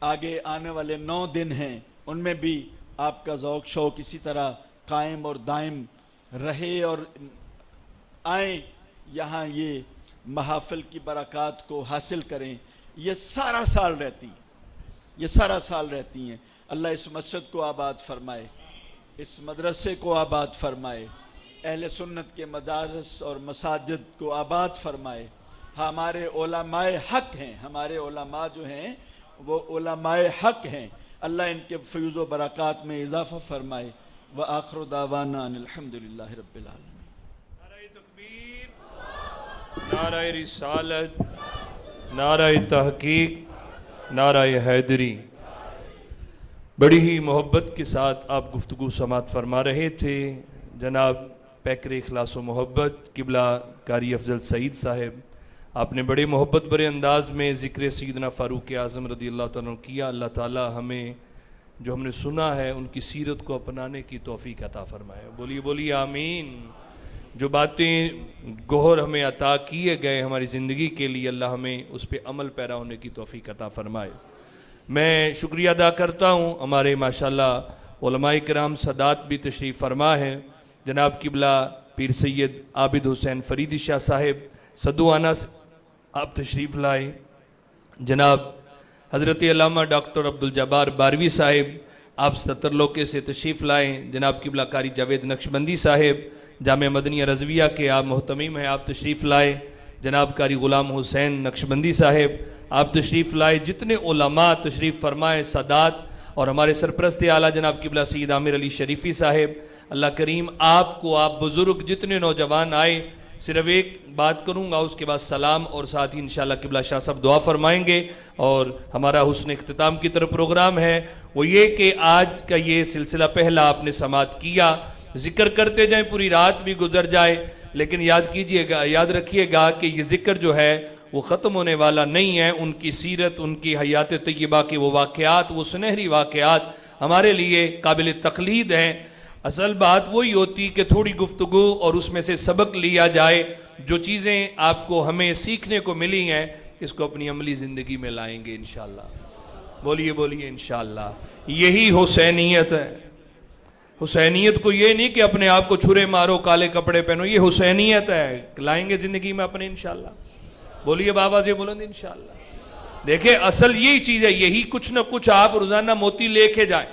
آگے آنے والے 9 دن ہیں ان میں بھی آپ کا ذوق شوق اسی طرح قائم اور دائم رہے، اور آئیں یہاں یہ محافل کی برکات کو حاصل کریں. یہ سارا سال رہتی ہیں. اللہ اس مسجد کو آباد فرمائے، اس مدرسے کو آباد فرمائے، اہل سنت کے مدارس اور مساجد کو آباد فرمائے. ہمارے علماء حق ہیں، ہمارے علماء جو ہیں وہ علماء حق ہیں. اللہ ان کے فیض و برکات میں اضافہ فرمائے. وآخر دعوانا ان الحمدللہ رب العالمین. نعرہ تکبیر، نعرہ رسالت، نعرہ تحقیق، نعرہ حیدری. بڑی ہی محبت کے ساتھ آپ گفتگو سماعت فرما رہے تھے. جناب پیکر اخلاص و محبت قبلہ قاری افضل سعید صاحب، آپ نے بڑے محبت برے انداز میں ذکر سیدنا فاروق اعظم رضی اللہ تعالیٰ عنہ کیا. اللہ تعالیٰ ہمیں جو ہم نے سنا ہے ان کی سیرت کو اپنانے کی توفیق عطا فرمائے. بولیے آمین. جو باتیں گوہر ہمیں عطا کیے گئے ہماری زندگی کے لیے، اللہ ہمیں اس پہ عمل پیرا ہونے کی توفیق عطا فرمائے. میں شکریہ ادا کرتا ہوں، ہمارے ماشاءاللہ علماء کرام سادات بھی تشریف فرما ہے. جناب قبلہ پیر سید عابد حسین فریدی شاہ صاحب صدوانہ سے آپ تشریف لائے. جناب حضرت علامہ ڈاکٹر عبدالجبار باروی صاحب آپ 77 لوکے سے تشریف لائیں. جناب قبلہ قاری جاوید نقشبندی صاحب جامعہ مدنیہ رضویہ کے آپ محتمیم ہیں، آپ تشریف لائے. جناب قاری غلام حسین نقشبندی صاحب آپ تشریف لائے. جتنے علماء تشریف فرمائے، سادات، اور ہمارے سرپرست اعلیٰ جناب قبلہ سید عامر علی شریفی صاحب، اللہ کریم آپ کو، آپ بزرگ جتنے نوجوان آئے، صرف ایک بات کروں گا، اس کے بعد سلام، اور ساتھ ہی انشاءاللہ قبلہ شاہ صاحب دعا فرمائیں گے، اور ہمارا حسن اختتام کی طرف پروگرام ہے۔ وہ یہ کہ آج کا یہ سلسلہ پہلا آپ نے سماعت کیا، ذکر کرتے جائیں، پوری رات بھی گزر جائے، لیکن یاد رکھیے گا کہ یہ ذکر جو ہے وہ ختم ہونے والا نہیں ہے۔ ان کی سیرت، ان کی حیات طیبہ کے وہ واقعات، وہ سنہری واقعات ہمارے لیے قابل تقلید ہیں۔ اصل بات وہی ہوتی کہ تھوڑی گفتگو اور اس میں سے سبق لیا جائے، جو چیزیں آپ کو ہمیں سیکھنے کو ملی ہیں اس کو اپنی عملی زندگی میں لائیں گے انشاءاللہ۔ بولیے انشاءاللہ۔ یہی حسینیت ہے۔ حسینیت کو یہ نہیں کہ اپنے آپ کو چھرے مارو، کالے کپڑے پہنو، یہ حسینیت ہے، لائیں گے زندگی میں اپنے انشاءاللہ۔ بولیے بابا سے بلند انشاءاللہ۔ دیکھیں اصل یہی چیز ہے، یہی کچھ نہ کچھ آپ روزانہ موتی لے کے جائیں،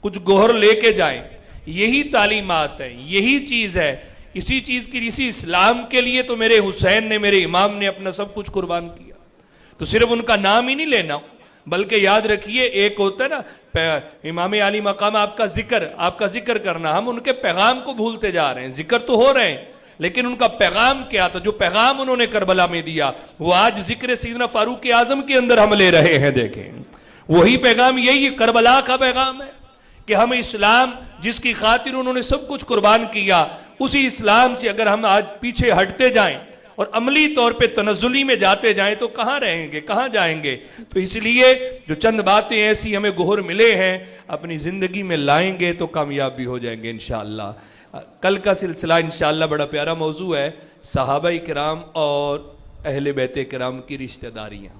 کچھ گوہر لے کے جائیں، یہی تعلیمات ہیں، یہی چیز ہے۔ اسی چیز کی، اسی اسلام کے لیے تو میرے حسین نے، میرے امام نے اپنا سب کچھ قربان کیا۔ تو صرف ان کا نام ہی نہیں لینا، بلکہ یاد رکھیے ایک ہوتا ہے نا امام علی مقام، آپ کا ذکر کرنا، ہم ان کے پیغام کو بھولتے جا رہے ہیں۔ ذکر تو ہو رہے ہیں لیکن ان کا پیغام کیا تھا؟ جو پیغام انہوں نے کربلا میں دیا وہ آج ذکر سیدنا فاروق اعظم کے اندر ہم لے رہے ہیں۔ دیکھیں وہی پیغام، یہی کربلا کا پیغام ہے کہ ہم اسلام جس کی خاطر انہوں نے سب کچھ قربان کیا، اسی اسلام سے اگر ہم آج پیچھے ہٹتے جائیں اور عملی طور پہ تنزلی میں جاتے جائیں تو کہاں رہیں گے، کہاں جائیں گے؟ تو اس لیے جو چند باتیں ایسی ہمیں گوہر ملے ہیں اپنی زندگی میں لائیں گے تو کامیاب بھی ہو جائیں گے انشاءاللہ۔ کل کا سلسلہ انشاءاللہ بڑا پیارا موضوع ہے، صحابہ کرام اور اہل بیت کرام کی رشتہ داریاں،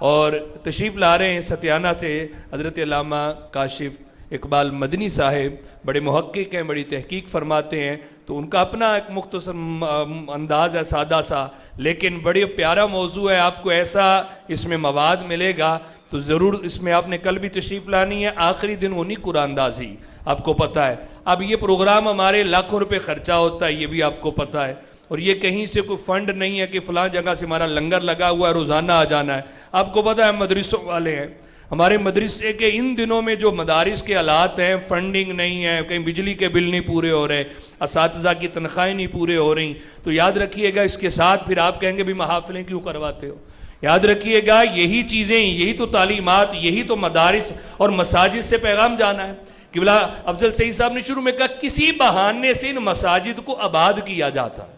اور تشریف لا رہے ہیں ستیانہ سے حضرت علامہ کاشف اقبال مدنی صاحب، بڑے محقق ہیں، بڑی تحقیق فرماتے ہیں، تو ان کا اپنا ایک مختصر انداز ہے، سادہ سا، لیکن بڑے پیارا موضوع ہے۔ آپ کو ایسا اس میں مواد ملے گا تو ضرور اس میں آپ نے کل بھی تشریف لانی ہے۔ آخری دن انہی قرآن اندازی، آپ کو پتہ ہے۔ اب یہ پروگرام ہمارے لاکھوں روپے خرچہ ہوتا ہے، یہ بھی آپ کو پتہ ہے، اور یہ کہیں سے کوئی فنڈ نہیں ہے کہ فلاں جگہ سے ہمارا لنگر لگا ہوا ہے روزانہ آ جانا ہے۔ آپ کو پتہ ہے مدرسوں والے ہیں، ہمارے مدرسے کے ان دنوں میں جو مدارس کے حالات ہیں، فنڈنگ نہیں ہے، کہیں بجلی کے بل نہیں پورے ہو رہے، اساتذہ کی تنخواہیں نہیں پورے ہو رہی، تو یاد رکھیے گا اس کے ساتھ پھر آپ کہیں گے بھی محافلیں کیوں کرواتے ہو؟ یاد رکھیے گا یہی چیزیں، یہی تو تعلیمات، یہی تو مدارس اور مساجد سے پیغام جانا ہے۔ قبلہ افضل سعید صاحب نے شروع میں کہا کسی بہانے سے ان مساجد کو آباد کیا جاتا ہے۔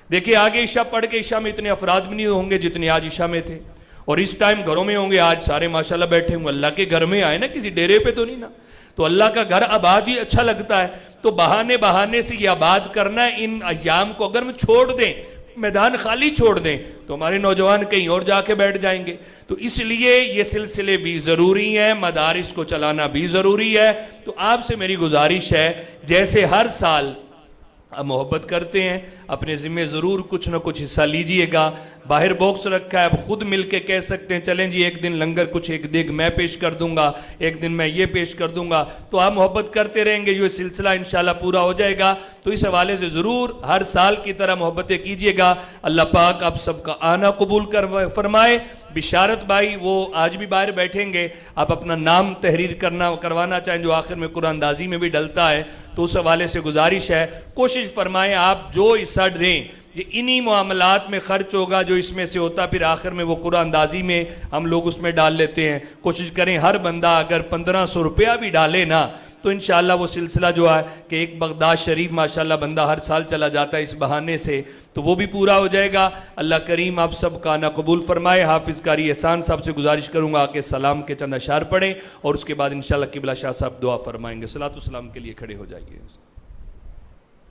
دیکھیں آگے عشاء پڑھ کے، عشاء میں اتنے افراد بھی نہیں ہوں گے جتنے آج عشاء میں تھے، اور اس ٹائم گھروں میں ہوں گے، آج سارے ماشاءاللہ بیٹھے ہوں، اللہ کے گھر میں آئے نا، کسی ڈیرے پہ تو نہیں نا، تو اللہ کا گھر آباد ہی اچھا لگتا ہے۔ تو بہانے سے یہ آباد کرنا، ان ایام کو اگر ہم چھوڑ دیں، میدان خالی چھوڑ دیں تو ہمارے نوجوان کہیں اور جا کے بیٹھ جائیں گے۔ تو اس لیے یہ سلسلے بھی ضروری ہیں، مدارس کو چلانا بھی ضروری ہے۔ تو آپ سے میری گزارش ہے، جیسے ہر سال آپ محبت کرتے ہیں، اپنے ذمہ ضرور کچھ نہ کچھ حصہ لیجئے گا۔ باہر باکس رکھا ہے، آپ خود مل کے کہہ سکتے ہیں چلیں جی ایک دن لنگر کچھ ایک دیگ میں پیش کر دوں گا، ایک دن میں یہ پیش کر دوں گا، تو آپ محبت کرتے رہیں گے، یہ سلسلہ انشاءاللہ پورا ہو جائے گا۔ تو اس حوالے سے ضرور ہر سال کی طرح محبتیں کیجئے گا۔ اللہ پاک آپ سب کا آنا قبول فرمائے۔ بشارت بھائی وہ آج بھی باہر بیٹھیں گے، آپ اپنا نام تحریر کروانا چاہیں جو آخر میں قرآن اندازی میں بھی ڈلتا ہے، تو اس حوالے سے گزارش ہے کوشش فرمائیں آپ جو حصہ دیں یہ انہی معاملات میں خرچ ہوگا جو اس میں سے ہوتا، پھر آخر میں وہ قرآن اندازی میں ہم لوگ اس میں ڈال لیتے ہیں۔ کوشش کریں ہر بندہ اگر 1500 روپیہ بھی ڈالے نا تو انشاءاللہ وہ سلسلہ جو ہے کہ ایک بغداد شریف ماشاءاللہ بندہ ہر سال چلا جاتا ہے اس بہانے سے، تو وہ بھی پورا ہو جائے گا۔ اللہ کریم آپ سب کا آنا قبول فرمائے۔ حافظ قاری احسان صاحب سے گزارش کروں گا کہ سلام کے چند اشعار پڑھیں اور اس کے بعد انشاءاللہ قبلہ شاہ صاحب دعا فرمائیں گے۔ صلاۃ و سلام کے لیے کھڑے ہو جائیے۔